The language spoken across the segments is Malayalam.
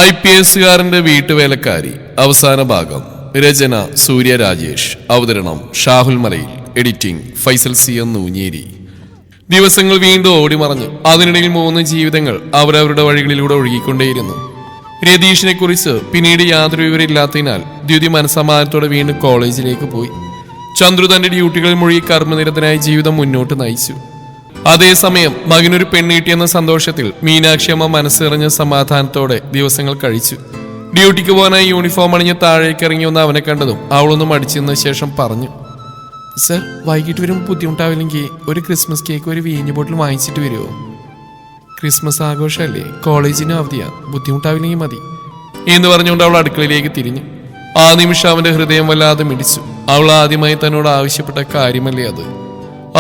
IPSകാരന്റെ വീട്ടുവേലക്കാരി അവസാന ഭാഗം. രചന സൂര്യ രാജേഷ്. അവതരണം ഷാഹുൽ മലയിൽ. Editing Faisal C M Nooncheri. ദിവസങ്ങൾ വീണ്ടും ഓടിമറഞ്ഞു. അതിനിടയിൽ 3 ജീവിതങ്ങൾ അവരവരുടെ വഴികളിലൂടെ ഒഴുകിക്കൊണ്ടേയിരുന്നു. രതീഷിനെ കുറിച്ച് പിന്നീട് യാതൊരു വിവരമില്ലാത്തതിനാൽ ദ്യുതി മനസ്സമാനത്തോടെ വീണ്ടും കോളേജിലേക്ക് പോയി. ചന്ദ്രു തന്റെ ഡ്യൂട്ടികളിൽ മുഴുകി കർമ്മനിരതനായ ജീവിതം മുന്നോട്ട് നയിച്ചു. അതേസമയം മകനൊരു പെണ്ണീട്ടിയെന്ന സന്തോഷത്തിൽ മീനാക്ഷി അമ്മ മനസ്സിറഞ്ഞ സമാധാനത്തോടെ ദിവസങ്ങൾ കഴിച്ചു. ഡ്യൂട്ടിക്ക് പോകാനായി യൂണിഫോം അണിഞ്ഞ് താഴേക്ക് ഇറങ്ങി വന്ന് അവനെ കണ്ടതും അവളൊന്നും അടിച്ചെന്ന ശേഷം പറഞ്ഞു, സർ, വൈകിട്ട് വരുമ്പോൾ ബുദ്ധിമുട്ടാവില്ലെങ്കിൽ ഒരു ക്രിസ്മസ് കേക്ക് ഒരു വീഞ്ഞ് ബോട്ടിൽ വാങ്ങിച്ചിട്ട് വരുമോ? ക്രിസ്മസ് ആഘോഷമല്ലേ, കോളേജിന് അവധിയാ, ബുദ്ധിമുട്ടാവില്ലെങ്കിൽ മതി എന്ന് പറഞ്ഞുകൊണ്ട് അവൾ അടുക്കളയിലേക്ക് തിരിഞ്ഞു. ആ നിമിഷം അവന്റെ ഹൃദയം വല്ലാതെ മിടിച്ചു. അവൾ ആദ്യമായി തന്നോട് ആവശ്യപ്പെട്ട കാര്യമല്ലേ അത്.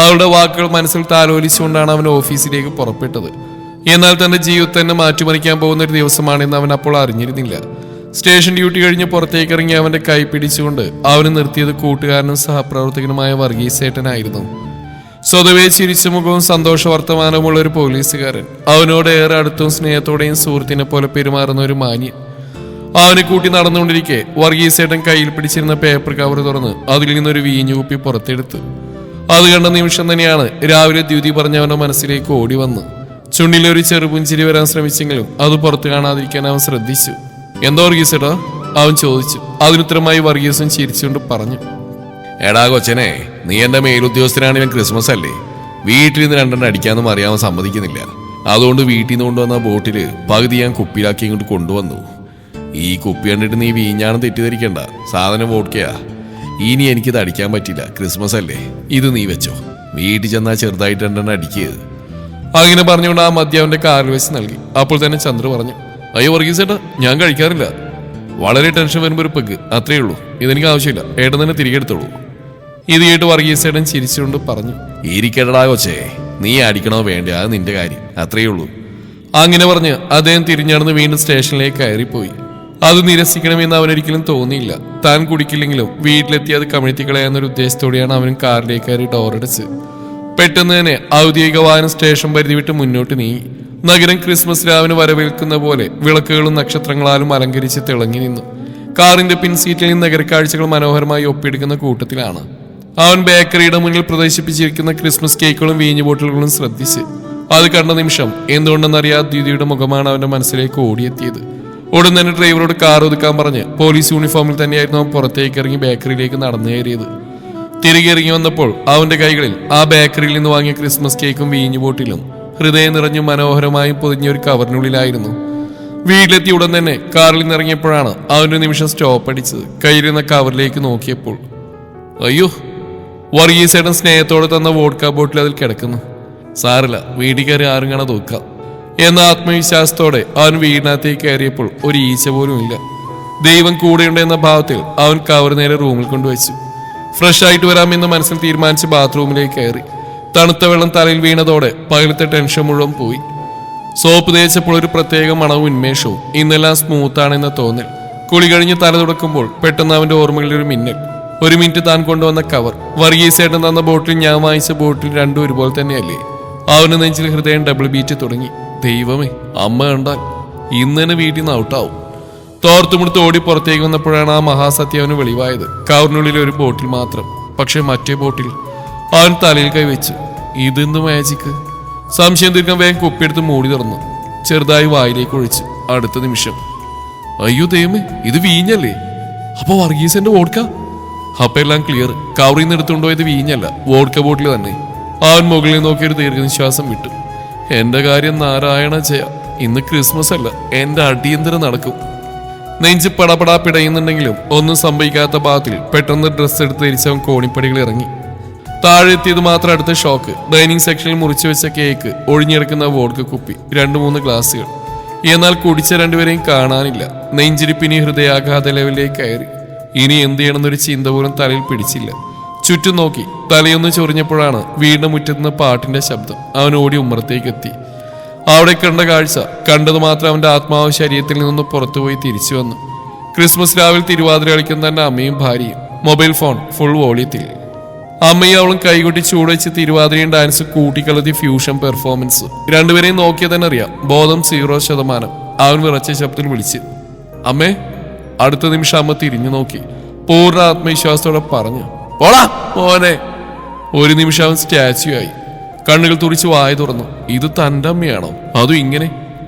അവളുടെ വാക്കുകൾ മനസ്സിൽ താലോലിച്ചുകൊണ്ടാണ് അവൻ ഓഫീസിലേക്ക് പുറപ്പെട്ടത്. എന്നാൽ തന്റെ ജീവിതത്തെ തന്നെ മാറ്റിമറിക്കാൻ പോകുന്ന ഒരു ദിവസമാണെന്ന് അവൻ അപ്പോൾ അറിഞ്ഞിരുന്നില്ല. സ്റ്റേഷൻ ഡ്യൂട്ടി കഴിഞ്ഞ് പുറത്തേക്ക് ഇറങ്ങി അവന്റെ കൈ പിടിച്ചുകൊണ്ട് അവന് നിർത്തിയത് കൂട്ടുകാരനും സഹപ്രവർത്തകനുമായ വർഗീസേട്ടനായിരുന്നു. സ്വതവേ ചിരിച്ച മുഖവും സന്തോഷ വർത്തമാനവുമുള്ള ഒരു പോലീസുകാരൻ, അവനോട് ഏറെ അടുത്തും സ്നേഹത്തോടെയും സുഹൃത്തിനെ പോലെ പെരുമാറുന്ന ഒരു മാന്യൻ. അവനെ കൂട്ടി നടന്നുകൊണ്ടിരിക്കെ വർഗീസേട്ടൻ കയ്യിൽ പിടിച്ചിരുന്ന പേപ്പർ കവർ തുറന്ന് അതിൽ നിന്നൊരു വീഞ്ഞു കുപ്പി പുറത്തെടുത്തു. അത് കണ്ട നിമിഷം തന്നെയാണ് രാവിലെ ദ്യുതി പറഞ്ഞവന്റെ മനസ്സിലേക്ക് ഓടി വന്ന്. ചുണ്ടിലൊരു ചെറുപുഞ്ചിരി വരാൻ ശ്രമിച്ചെങ്കിലും അത് പുറത്തു കാണാതിരിക്കാൻ അവൻ ശ്രദ്ധിച്ചു. എന്താ വർഗീസേട്ടാ? അവൻ ചോദിച്ചു. അതിനുത്തരമായി വർഗീസും ചിരിച്ചുകൊണ്ട് പറഞ്ഞു, എടാ കൊച്ചനെ, നീ എന്റെ മേലുദ്യോഗസ്ഥനാണ്. ഇവൻ ക്രിസ്മസ് അല്ലേ, വീട്ടിൽ നിന്ന് 2 അടിക്കാന്നും അറിയാൻ സമ്മതിക്കുന്നില്ല. അതുകൊണ്ട് വീട്ടിൽ നിന്ന് കൊണ്ടുവന്ന ബോട്ടില് പകുതി ഞാൻ കുപ്പിയിലാക്കി ഇങ്ങോട്ട് കൊണ്ടുവന്നു. ഈ കുപ്പി കണ്ടിട്ട് നീ വീഞ്ഞാണെന്ന് തെറ്റിദ്ധരിക്കണ്ട, സാധനം വോഡ്ക്കയാ. ഇനി എനിക്കിത് അടിക്കാൻ പറ്റില്ല, ക്രിസ്മസ് അല്ലേ, ഇത് നീ വെച്ചോ, വീട്ടിൽ ചെന്നാൽ ചെറുതായിട്ട് 2 അടിക്കുക. അങ്ങനെ പറഞ്ഞുകൊണ്ട് ആ മദ്യം അവന്റെ കാറിൽ വെച്ച് നൽകി. അപ്പോൾ തന്നെ ചന്ദ്ര പറഞ്ഞു, അയ്യോ വർഗീസേട്ടാ, ഞാൻ കഴിക്കാറില്ല, വളരെ ടെൻഷൻ വരുമ്പോൾ ഒരു പെഗ്, അത്രയേ ഉള്ളൂ, ഇതെനിക്ക് ആവശ്യമില്ല, ഏട്ടൻ തന്നെ തിരികെ എടുത്തോളൂ. ഇത് കേട്ട് വർഗീസേട്ടൻ ചിരിച്ചുകൊണ്ട് പറഞ്ഞു, ഇരിക്കടാ കൊച്ചേ, നീ അടിക്കണോ വേണ്ട, അത് നിന്റെ കാര്യം, അത്രയേ ഉള്ളൂ. അങ്ങനെ പറഞ്ഞ് അദ്ദേഹം തിരിഞ്ഞടന്ന് വീണ്ടും സ്റ്റേഷനിലേക്ക് കയറിപ്പോയി. അത് നിരസിക്കണമെന്ന് അവനൊരിക്കലും തോന്നിയില്ല. താൻ കുടിക്കില്ലെങ്കിലും വീട്ടിലെത്തി അത് കമിഴ്ത്തി കളയാന്നൊരു ഉദ്ദേശത്തോടെയാണ് അവനും കാറിലേക്ക് കയറി ഡോറടച്ച്. പെട്ടെന്ന് തന്നെ ഔദ്യോഗിക വാഹനം സ്റ്റേഷൻ പരിധി വിട്ട് മുന്നോട്ട് നീങ്ങി. നഗരം ക്രിസ്മസ് രാവിനെ വരവേൽക്കുന്ന പോലെ വിളക്കുകളും നക്ഷത്രങ്ങളാലും അലങ്കരിച്ച് തിളങ്ങി നിന്നു. കാറിന്റെ പിൻസീറ്റിൽ നിന്ന് നഗരക്കാഴ്ചകൾ മനോഹരമായി ഒപ്പിയെടുക്കുന്ന കൂട്ടത്തിലാണ് അവൻ. ബേക്കറിയുടെ മുന്നിൽ പ്രദർശിപ്പിച്ചിരിക്കുന്ന ക്രിസ്മസ് കേക്കുകളും വീഞ്ഞു ബോട്ടിലുകളും ശ്രദ്ധിച്ച് അത് കണ്ട നിമിഷം എന്തുകൊണ്ടെന്നറിയാതെ ദ്യുതിയുടെ മുഖമാണ് അവന്റെ മനസ്സിലേക്ക് ഓടിയെത്തിയത്. ഉടൻ തന്നെ ഡ്രൈവറോട് കാർ ഒതുക്കാൻ പറഞ്ഞ് പോലീസ് യൂണിഫോമിൽ തന്നെയായിരുന്നു അവൻ പുറത്തേക്ക് ഇറങ്ങി ബേക്കറിയിലേക്ക് നടന്നു കയറിയത്. തിരികെ ഇറങ്ങി വന്നപ്പോൾ അവന്റെ കൈകളിൽ ആ ബേക്കറിയിൽ നിന്ന് വാങ്ങിയ ക്രിസ്മസ് കേക്കും വീഞ്ഞു ബോട്ടിലും ഹൃദയം നിറഞ്ഞു മനോഹരമായും പൊതിഞ്ഞ ഒരു കവറിനുള്ളിലായിരുന്നു. വീട്ടിലെത്തി ഉടൻ തന്നെ കാറിൽ നിന്നിറങ്ങിയപ്പോഴാണ് അവന്റെ നിമിഷം സ്റ്റോപ്പ് അടിച്ചത്. കയ്യിലിരുന്ന കവറിലേക്ക് നോക്കിയപ്പോൾ അയ്യോ, വർഗീസേട്ടൻ സ്നേഹത്തോടെ തന്ന വോഡ്ക ബോട്ടിൽ അതിൽ കിടക്കുന്നു. സാറില്ല, വീട്ടിൽ കയറി ആരും കാണാൻ നോക്കാം എന്ന ആത്മവിശ്വാസത്തോടെ അവൻ വീടിനകത്തേക്ക് കയറിയപ്പോൾ ഒരു ഈച്ച പോലും ഇല്ല. ദൈവം കൂടെയുണ്ട് എന്ന ഭാവത്തിൽ അവൻ കവർ നേരെ റൂമിൽ കൊണ്ടുവച്ചു. ഫ്രഷ് ആയിട്ട് വരാമെന്ന് മനസ്സിൽ തീരുമാനിച്ച് ബാത്റൂമിലേക്ക് കയറി. തണുത്ത വെള്ളം തലയിൽ വീണതോടെ പകലത്തെ ടെൻഷൻ മുഴുവൻ പോയി. സോപ്പ് തേച്ചപ്പോൾ ഒരു പ്രത്യേക മണവും ഉന്മേഷവും. ഇന്നെല്ലാം സ്മൂത്താണെന്ന തോന്നൽ. കുളി കഴിഞ്ഞ് തല തുടക്കുമ്പോൾ പെട്ടെന്ന് അവന്റെ ഓർമ്മകളിൽ ഒരു മിന്നൽ. 1 മിനിറ്റ് താൻ കൊണ്ടുവന്ന കവർ, വർഗീസേട്ടൻ തന്ന ബോട്ടിൽ, ഞാൻ വാങ്ങിച്ച ബോട്ടിൽ, രണ്ടും ഒരുപോലെ തന്നെയല്ലേ? അവന് നെഞ്ചിൽ ഹൃദയം ഡബിൾ ബീറ്റ് തുടങ്ങി. ദൈവമേ, അമ്മ കണ്ടാൽ ഇന്ന് തന്നെ വീട്ടിൽ നിന്ന് ഔട്ടാവും. തോർത്തുമുടുത്ത് ഓടി പുറത്തേക്ക് വന്നപ്പോഴാണ് ആ മഹാസത്യം അവന് വെളിവായത്. കവറിനുള്ളിൽ ഒരു ബോട്ടിൽ മാത്രം. പക്ഷെ മറ്റേ ബോട്ടിൽ അവൻ തലയിൽ കൈവച്ചു. ഇതെന്ത് മാജിക്ക്! സംശയം തീർക്കാൻ വേഗം കുപ്പിയെടുത്ത് മൂടി തുറന്നു ചെറുതായി വായിലേക്ക് ഒഴിച്ചു. അടുത്ത നിമിഷം, അയ്യോ ദൈവമേ, ഇത് വീഞ്ഞല്ലേ? അപ്പൊ വർഗീസന്റെ വോഡ്ക? അപ്പൊ എല്ലാം ക്ലിയർ. കവറിൽ നിന്ന് എടുത്തുകൊണ്ടുപോയത് വീഞ്ഞല്ല, വോഡ്ക ബോട്ടിൽ തന്നെ. അവൻ മുകളിൽ നോക്കിയൊരു ദീർഘനിശ്വാസം വിട്ടു. എന്റെ കാര്യം നാരായണ ജയ, ഇന്ന് ക്രിസ്മസ് അല്ല, എന്റെ അടിയന്തരം നടക്കും. നെഞ്ച് പടപടാ പിടയുന്നുണ്ടെങ്കിലും ഒന്നും സംഭവിക്കാത്ത ഭാഗത്തിൽ പെട്ടെന്ന് ഡ്രസ്സ് എടുത്ത് ധരിച്ചവൻ കോണിപ്പടികൾ ഇറങ്ങി. താഴെ എത്തിയത് മാത്രം അടുത്ത ഷോക്ക്. ഡൈനിങ് സെക്ഷനിൽ മുറിച്ചു വെച്ച കേക്ക്, ഒഴിഞ്ഞെടുക്കുന്ന വോഡ്ക കുപ്പി, 2-3 ഗ്ലാസുകൾ. എന്നാൽ കുടിച്ച 2 കാണാനില്ല. നെഞ്ചിരിപ്പിനി ഹൃദയാഘാത ലെവലിലേക്ക് കയറി. ഇനി എന്ത് ചെയ്യണമെന്നൊരു ചിന്ത പോലും തലയിൽ പിടിച്ചില്ല. ചുറ്റും നോക്കി. തലയൊന്ന് ചൊറിഞ്ഞപ്പോഴാണ് വീടിന്റെ മുറ്റത്തുനിന്ന് പാട്ടിന്റെ ശബ്ദം. അവൻ ഓടി ഉമ്മറത്തേക്ക് എത്തി. അവിടെ കണ്ട കാഴ്ച കണ്ടത് മാത്രം അവന്റെ ആത്മാവ് ശരീരത്തിൽ നിന്ന് പുറത്തുപോയി തിരിച്ചു വന്നു. ക്രിസ്മസ് രാവിലെ തിരുവാതിര കളിക്കുന്ന തന്റെ അമ്മയും ഭാര്യയും. മൊബൈൽ ഫോൺ ഫുൾ വോളിയത്തിൽ. അമ്മയും അവളും കൈകൊട്ടി ചൂടുവെച്ച് തിരുവാതിരയും ഡാൻസ് കൂട്ടിക്കളതി ഫ്യൂഷൻ പെർഫോമൻസ്. 2 നോക്കിയാൽ തന്നെ അറിയാം, ബോധം 0%. അവൻ വിറച്ച ശബ്ദത്തിൽ വിളിച്ച്, അമ്മേ. അടുത്ത നിമിഷം അമ്മ തിരിഞ്ഞു നോക്കി പൂർണ്ണ ആത്മവിശ്വാസത്തോടെ പറഞ്ഞു, പോടാ മോനെ. ഒരു നിമിഷം അവൻ സ്റ്റാച്യു ആയി. കണ്ണുകൾ തുറിച്ച് വായ തുറന്നു. ഇത് തൻ്റെ അമ്മയാണോ? അതും ഇങ്ങനെ?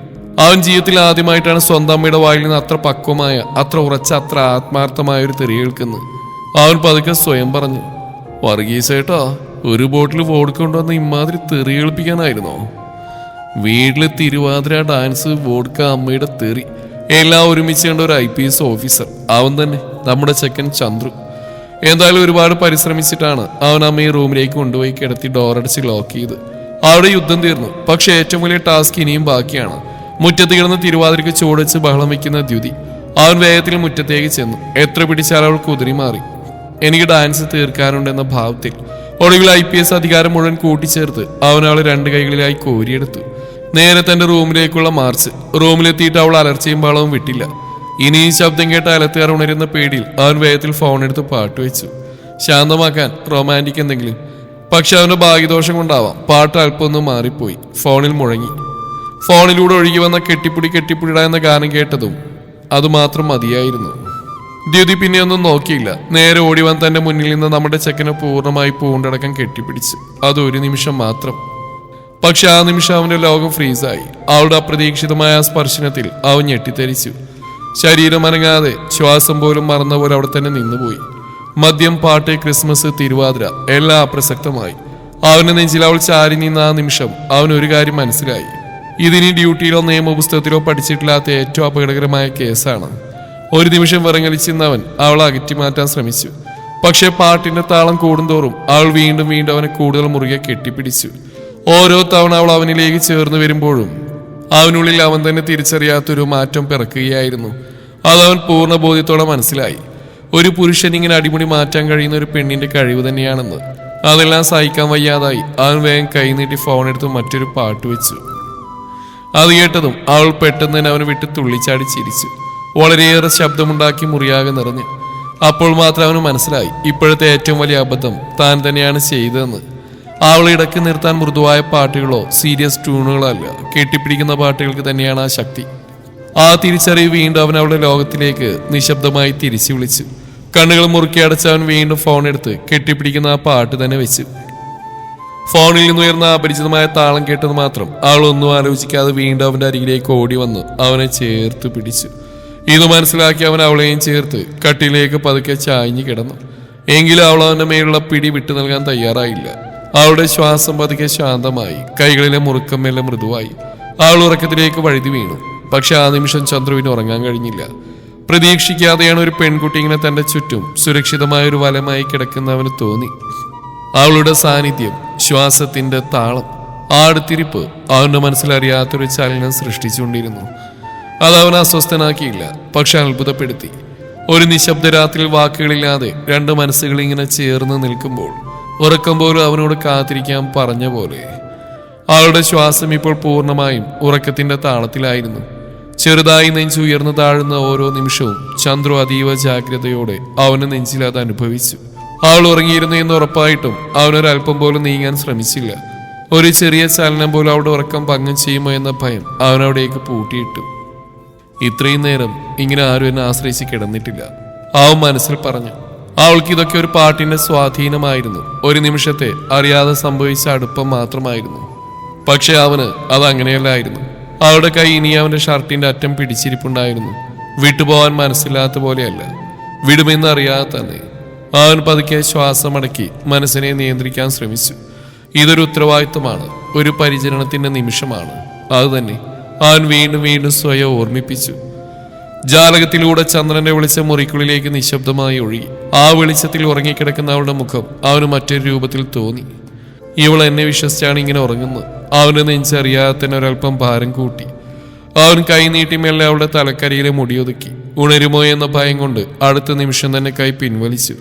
അവൻ ജീവിതത്തിൽ ആദ്യമായിട്ടാണ് സ്വന്തം അമ്മയുടെ വായിൽ നിന്ന് അത്ര പക്വമായ, അത്ര ഉറച്ച, അത്ര ആത്മാർത്ഥമായ ഒരു തെറി കേൾക്കുന്നത്. അവൻ പതുക്കെ സ്വയം പറഞ്ഞു, വർഗീസേട്ടാ, ഒരു ബോട്ടിൽ വോഡ്ക കൊണ്ടുവന്ന് ഇമാതിരി തെറി കേൾപ്പിക്കാനായിരുന്നോ? വീട്ടില് തിരുവാതിര, ഡാൻസ്, വോഡ്ക, അമ്മയുടെ തെറി എല്ലാം ഒരുമിച്ച് കണ്ട ഒരു IPS ഓഫീസർ. അവൻ തന്നെ, നമ്മുടെ ചെക്കൻ ചന്ദ്രു. എന്തായാലും ഒരുപാട് പരിശ്രമിച്ചിട്ടാണ് അവൻ അമ്മയെ റൂമിലേക്ക് കൊണ്ടുപോയി കിടത്തി ഡോറടച്ച് ലോക്ക് ചെയ്ത്. അവിടെ യുദ്ധം തീർന്നു. പക്ഷെ ഏറ്റവും വലിയ ടാസ്ക് ഇനിയും ബാക്കിയാണ്. മുറ്റത്ത് കിടന്ന് തിരുവാതിരയ്ക്ക് ചൂടച്ച് ബഹളം വയ്ക്കുന്ന ദ്യുതി. അവൻ വേഗത്തിൽ മുറ്റത്തേക്ക് ചെന്നു. എത്ര പിടിച്ചാൽ അവൾ കുതിരി മാറി. എനിക്ക് ഡാൻസ് തീർക്കാനുണ്ടെന്ന ഭാവത്തിൽ ഒടുവിൽ IPS അധികാരം മുഴുവൻ കൂട്ടിച്ചേർത്ത് അവൻ അവളെ രണ്ട് കൈകളിലായി കോരിയെടുത്തു. നേരെ തന്റെ റൂമിലേക്കുള്ള മാർച്ച്. റൂമിലെത്തിയിട്ട് അവൾ അലർച്ചയും ബഹളവും വിട്ടില്ല. ഇനി ഈ ശബ്ദം കേട്ട അലത്തുകാർ ഉണരുന്ന പേടിയിൽ അവൻ വേഗത്തിൽ ഫോണെടുത്ത് പാട്ട് വെച്ചു. ശാന്തമാക്കാൻ റൊമാൻറ്റിക് എന്തെങ്കിലും. പക്ഷെ അവന്റെ ഭാഗ്യദോഷം കൊണ്ടാവാം പാട്ട് അല്പമൊന്നും മാറിപ്പോയി. ഫോണിൽ മുഴങ്ങി. ഫോണിലൂടെ ഒഴുകി വന്ന കെട്ടിപ്പുടിട എന്ന ഗാനം കേട്ടതും അതുമാത്രം മതിയായിരുന്നു. ദ്യുതി പിന്നെ ഒന്നും നോക്കിയില്ല. നേരെ ഓടി വന്ന് തന്റെ മുന്നിൽ നിന്ന് നമ്മുടെ ചെക്കനെ പൂർണ്ണമായി പൂണ്ടടക്കം കെട്ടിപ്പിടിച്ചു. അതൊരു നിമിഷം മാത്രം. പക്ഷെ ആ നിമിഷം അവന്റെ ലോകം ഫ്രീസായി. അവളുടെ അപ്രതീക്ഷിതമായ ആ സ്പർശനത്തിൽ അവൻ ഞെട്ടിത്തെറിച്ചു. ശരീരം അനങ്ങാതെ, ശ്വാസം പോലും മറന്ന പോലെ അവിടെ തന്നെ നിന്നുപോയി. മദ്യം, പാട്ട്, ക്രിസ്മസ്, തിരുവാതിര എല്ലാം അപ്രസക്തമായി. അവന്റെ നെഞ്ചിൽ അവൾ ചാരി നിന്ന ആ നിമിഷം അവൻ ഒരു കാര്യം മനസ്സിലായി. ഇതിനി ഡ്യൂട്ടിയിലോ നിയമപുസ്തകത്തിലോ പഠിച്ചിട്ടില്ലാത്ത ഏറ്റവും അപകടകരമായ കേസാണ്. ഒരു നിമിഷം വിറങ്ങലിച്ചെന്നവൻ അവളെ അകറ്റി മാറ്റാൻ ശ്രമിച്ചു. പക്ഷെ പാട്ടിന്റെ താളം കൂടുന്തോറും അവൾ വീണ്ടും വീണ്ടും അവനെ കൂടുതൽ മുറുകെ കെട്ടിപ്പിടിച്ചു. ഓരോ തവണ അവൾ അവനിലേക്ക് ചേർന്ന് വരുമ്പോഴും അവനുള്ളിൽ അവൻ തന്നെ തിരിച്ചറിയാത്തൊരു മാറ്റം പിറക്കുകയായിരുന്നു. അതവൻ പൂർണ്ണ ബോധ്യത്തോടെ മനസ്സിലായി. ഒരു പുരുഷൻ ഇങ്ങനെ അടിമുടി മാറ്റാൻ കഴിയുന്ന ഒരു പെണ്ണിന്റെ കഴിവ് തന്നെയാണെന്ന്. അതെല്ലാം സഹിക്കാൻ വയ്യാതായി അവൻ വേഗം കൈനീട്ടി ഫോണെടുത്ത് മറ്റൊരു പാട്ട് വെച്ചു. അത് കേട്ടതും അവൾ പെട്ടെന്ന് തന്നെ അവനെ വിട്ട് തുള്ളിച്ചാടി ചിരിച്ചു. വളരെയേറെ ശബ്ദമുണ്ടാക്കി മുറിയാകെ നിറഞ്ഞു. അപ്പോൾ മാത്രം അവന് മനസ്സിലായി ഇപ്പോഴത്തെ ഏറ്റവും വലിയ അബദ്ധം താൻ തന്നെയാണ് ചെയ്തതെന്ന്. അവളെ ഇടയ്ക്ക് നിർത്താൻ മൃദുവായ പാട്ടുകളോ സീരിയസ് ട്യൂണുകളോ അല്ല, കെട്ടിപ്പിടിക്കുന്ന പാട്ടുകൾക്ക് തന്നെയാണ് ആ ശക്തി. ആ തിരിച്ചറിവ് വീണ്ടും അവൻ അവളുടെ ലോകത്തിലേക്ക് നിശബ്ദമായി തിരിച്ചു വിളിച്ചു. കണ്ണുകൾ മുറുക്കി അടച്ച് അവൻ വീണ്ടും ഫോണെടുത്ത് കെട്ടിപ്പിടിക്കുന്ന ആ പാട്ട് തന്നെ വെച്ചു. ഫോണിൽ നിന്ന് ഉയർന്ന അപരിചിതമായ താളം കേട്ടത് മാത്രം അവൾ ഒന്നും ആലോചിക്കാതെ വീണ്ടും അവന്റെ അരികിലേക്ക് ഓടി വന്നു അവനെ ചേർത്ത് പിടിച്ചു. ഇത് മനസ്സിലാക്കി അവൻ അവളെയും ചേർത്ത് കട്ടിലേക്ക് പതുക്കെ ചായ്ഞ്ഞു കിടന്നു. എങ്കിലും അവൾ അവന്റെ മേലുള്ള പിടി വിട്ടു നൽകാൻ തയ്യാറായില്ല. അവളുടെ ശ്വാസം പതുക്കെ ശാന്തമായി. കൈകളിലെ മുറുക്കം മെല്ലെ മൃദുവായി. അവൾ ഉറക്കത്തിലേക്ക് വഴുതി വീണു. പക്ഷെ ആ നിമിഷം ചന്ദ്രുവിന് ഉറങ്ങാൻ കഴിഞ്ഞില്ല. പ്രതീക്ഷിക്കാതെയാണ് ഒരു പെൺകുട്ടി ഇങ്ങനെ തന്റെ ചുറ്റും സുരക്ഷിതമായ ഒരു വലമായി കിടക്കുന്നവന് തോന്നി. അവളുടെ സാന്നിധ്യം, ശ്വാസത്തിന്റെ താളം, ആടുത്തിരിപ്പ് അവന്റെ മനസ്സിലറിയാത്തൊരു ചലനം സൃഷ്ടിച്ചുകൊണ്ടിരുന്നു. അതവൻ അസ്വസ്ഥനാക്കിയില്ല, പക്ഷെ അത്ഭുതപ്പെടുത്തി. ഒരു നിശബ്ദ രാത്രിയിൽ വാക്കുകളില്ലാതെ രണ്ട് മനസ്സുകൾ ഇങ്ങനെ ചേർന്ന് നിൽക്കുമ്പോൾ ഉറക്കം പോലും അവനോട് കാത്തിരിക്കാൻ പറഞ്ഞ പോലെ. അവളുടെ ശ്വാസം ഇപ്പോൾ പൂർണ്ണമായും ഉറക്കത്തിന്റെ താളത്തിലായിരുന്നു. ചെറുതായി നെഞ്ചു ഉയർന്നു താഴുന്ന ഓരോ നിമിഷവും ചന്ദ്രു അതീവ ജാഗ്രതയോടെ അവന്റെ നെഞ്ചിൽ അത് അനുഭവിച്ചു. അവൾ ഉറങ്ങിയിരുന്നു എന്ന് ഉറപ്പായിട്ടും അവനൊരല്പം പോലും നീങ്ങാൻ ശ്രമിച്ചില്ല. ഒരു ചെറിയ ചലനം പോലും അവളുടെ ഉറക്കം ഭംഗം ചെയ്യുമോ എന്ന ഭയം അവനവിടേക്ക് പൂട്ടിയിട്ടു. ഇത്രയും നേരം ഇങ്ങനെ ആരും എന്നെ ആശ്രയിച്ച് കിടന്നിട്ടില്ല, അവൻ മനസ്സിൽ പറഞ്ഞു. അവൾക്ക് ഇതൊക്കെ ഒരു പാട്ടിന്റെ സ്വാധീനമായിരുന്നു. ഒരു നിമിഷത്തെ അറിയാതെ സംഭവിച്ച അടുപ്പം മാത്രമായിരുന്നു. പക്ഷെ അവന് അതങ്ങനെയല്ലായിരുന്നു. അവളുടെ കൈ ഇനി അവന്റെ ഷർട്ടിന്റെ അറ്റം പിടിച്ചിരിപ്പുണ്ടായിരുന്നു. വിട്ടുപോകാൻ മനസ്സില്ലാത്ത പോലെയല്ല, വിടുമെന്ന് അറിയാതെ തന്നെ. അവൻ പതുക്കെ ശ്വാസമടക്കി മനസ്സിനെ നിയന്ത്രിക്കാൻ ശ്രമിച്ചു. ഇതൊരു ഉത്തരവാദിത്വമാണ്, ഒരു പരിചരണത്തിന്റെ നിമിഷമാണ്. അതുതന്നെ അവൻ വീണ്ടും വീണ്ടും സ്വയം ഓർമ്മിപ്പിച്ചു. ജാലകത്തിലൂടെ ചന്ദ്രന്റെ വെളിച്ചം മുറിക്കുള്ളിലേക്ക് നിശബ്ദമായി ഒഴുകി. ആ വെളിച്ചത്തിൽ ഉറങ്ങിക്കിടക്കുന്ന അവളുടെ മുഖം അവന് മറ്റൊരു രൂപത്തിൽ തോന്നി. ഇവൾ എന്നെ വിശ്വസിച്ചാണ് ഇങ്ങനെ ഉറങ്ങുന്നത്. അവന്റെ നെഞ്ചറിയാതെ തന്നെ ഒരൽപ്പം ഭാരം കൂട്ടി. അവൻ കൈനീട്ടി മെല്ലെ അവളുടെ തലക്കരിയിലെ മുടിയൊതുക്കി. ഉണരുമോ എന്ന ഭയം കൊണ്ട് അടുത്ത നിമിഷം തന്നെ കൈ പിൻവലിച്ചു.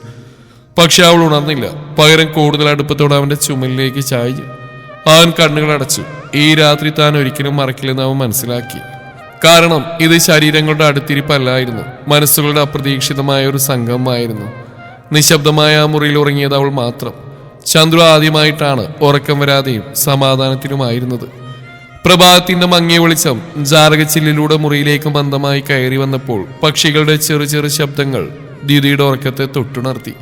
പക്ഷെ അവൾ ഉണർന്നില്ല. പകരം കൂടുതൽ അടുപ്പത്തോടെ അവന്റെ ചുമലിലേക്ക് ചായച്ചു. അവൻ കണ്ണുകൾ അടച്ചു. ഈ രാത്രി താൻ ഒരിക്കലും മറക്കില്ലെന്ന് അവൻ മനസ്സിലാക്കി. കാരണം ഇത് ശരീരങ്ങളുടെ അടുത്തിരിപ്പല്ലായിരുന്നു, മനസ്സുകളുടെ അപ്രതീക്ഷിതമായ ഒരു സംഗമമായിരുന്നു. നിശബ്ദമായ ആ മുറിയിൽ ഉറങ്ങിയത് അവൾ മാത്രം. ചന്ദ്രു ആദ്യമായിട്ടാണ് ഉറക്കം വരാതെയും സമാധാനത്തിലുമായിരുന്നത്. പ്രഭാതത്തിന്റെ മങ്ങിയ വെളിച്ചം ജാലകച്ചില്ലിലൂടെ മുറിയിലേക്ക് മന്ദമായി കയറി വന്നപ്പോൾ പക്ഷികളുടെ ചെറു ചെറു ശബ്ദങ്ങൾ ദിദിയുടെ ഉറക്കത്തെ തൊട്ടുണർത്തി.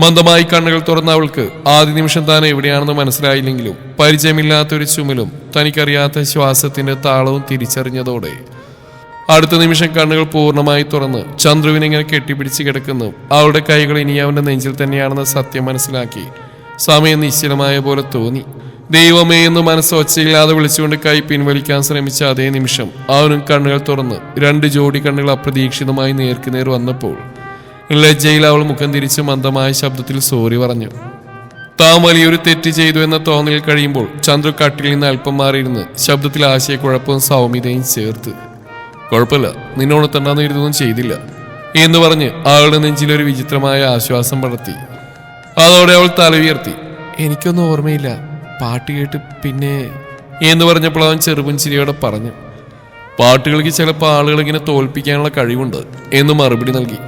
മന്ദമായി കണ്ണുകൾ തുറന്ന അവൾക്ക് ആദ്യ നിമിഷം താൻ എവിടെയാണെന്ന് മനസ്സിലായില്ലെങ്കിലും പരിചയമില്ലാത്തൊരു ചുമലും തനിക്കറിയാത്ത ശ്വാസത്തിന്റെ താളവും തിരിച്ചറിഞ്ഞതോടെ അടുത്ത നിമിഷം കണ്ണുകൾ പൂർണ്ണമായി തുറന്ന് ചന്ദ്രുവിനെ ഇങ്ങനെ കെട്ടിപ്പിടിച്ച് കിടക്കുന്നു. അവളുടെ കൈകൾ ഇനി അവന്റെ നെഞ്ചിൽ തന്നെയാണെന്ന സത്യം മനസ്സിലാക്കി സമയം നിശ്ചലമായ പോലെ തോന്നി. ദൈവമേ എന്ന് മനസ്സ് ഒച്ചയില്ലാതെ വിളിച്ചുകൊണ്ട് കൈ പിൻവലിക്കാൻ ശ്രമിച്ച അതേ നിമിഷം അവനും കണ്ണുകൾ തുറന്ന് 2 ജോഡി കണ്ണുകൾ അപ്രതീക്ഷിതമായി നേർക്കുനേർ വന്നപ്പോൾ ലജ്ജയിൽ അവൾ മുഖം തിരിച്ച് മന്ദമായ ശബ്ദത്തിൽ സോറി പറഞ്ഞു. താൻ വലിയൊരു തെറ്റ് ചെയ്തു എന്ന തോന്നലിൽ കഴിയുമ്പോൾ ചന്ദ്രു കട്ടിൽ നിന്ന് അല്പം മാറിയിരുന്ന് ശബ്ദത്തിൽ ആശയക്കുഴപ്പവും സൗമ്യതയും ചേർത്ത്, കുഴപ്പമില്ല, നിന്നോട് തണ്ടാന്ന് ഇരുന്നൊന്നും ചെയ്തില്ല എന്ന് പറഞ്ഞ് അവളുടെ നെഞ്ചിലൊരു വിചിത്രമായ ആശ്വാസം പടർത്തി. അതോടെ അവൾ തല ഉയർത്തി. എനിക്കൊന്നും ഓർമ്മയില്ല, പാട്ട് കേട്ട് പിന്നെ എന്ന് പറഞ്ഞപ്പോൾ അവൻ ചെറുപുഞ്ചിരിയോടെ പറഞ്ഞു. പാട്ടുകൾക്ക് ചിലപ്പോൾ ആളുകൾ ഇങ്ങനെ തോൽപ്പിക്കാനുള്ള കഴിവുണ്ട് എന്ന് മറുപടി നൽകി.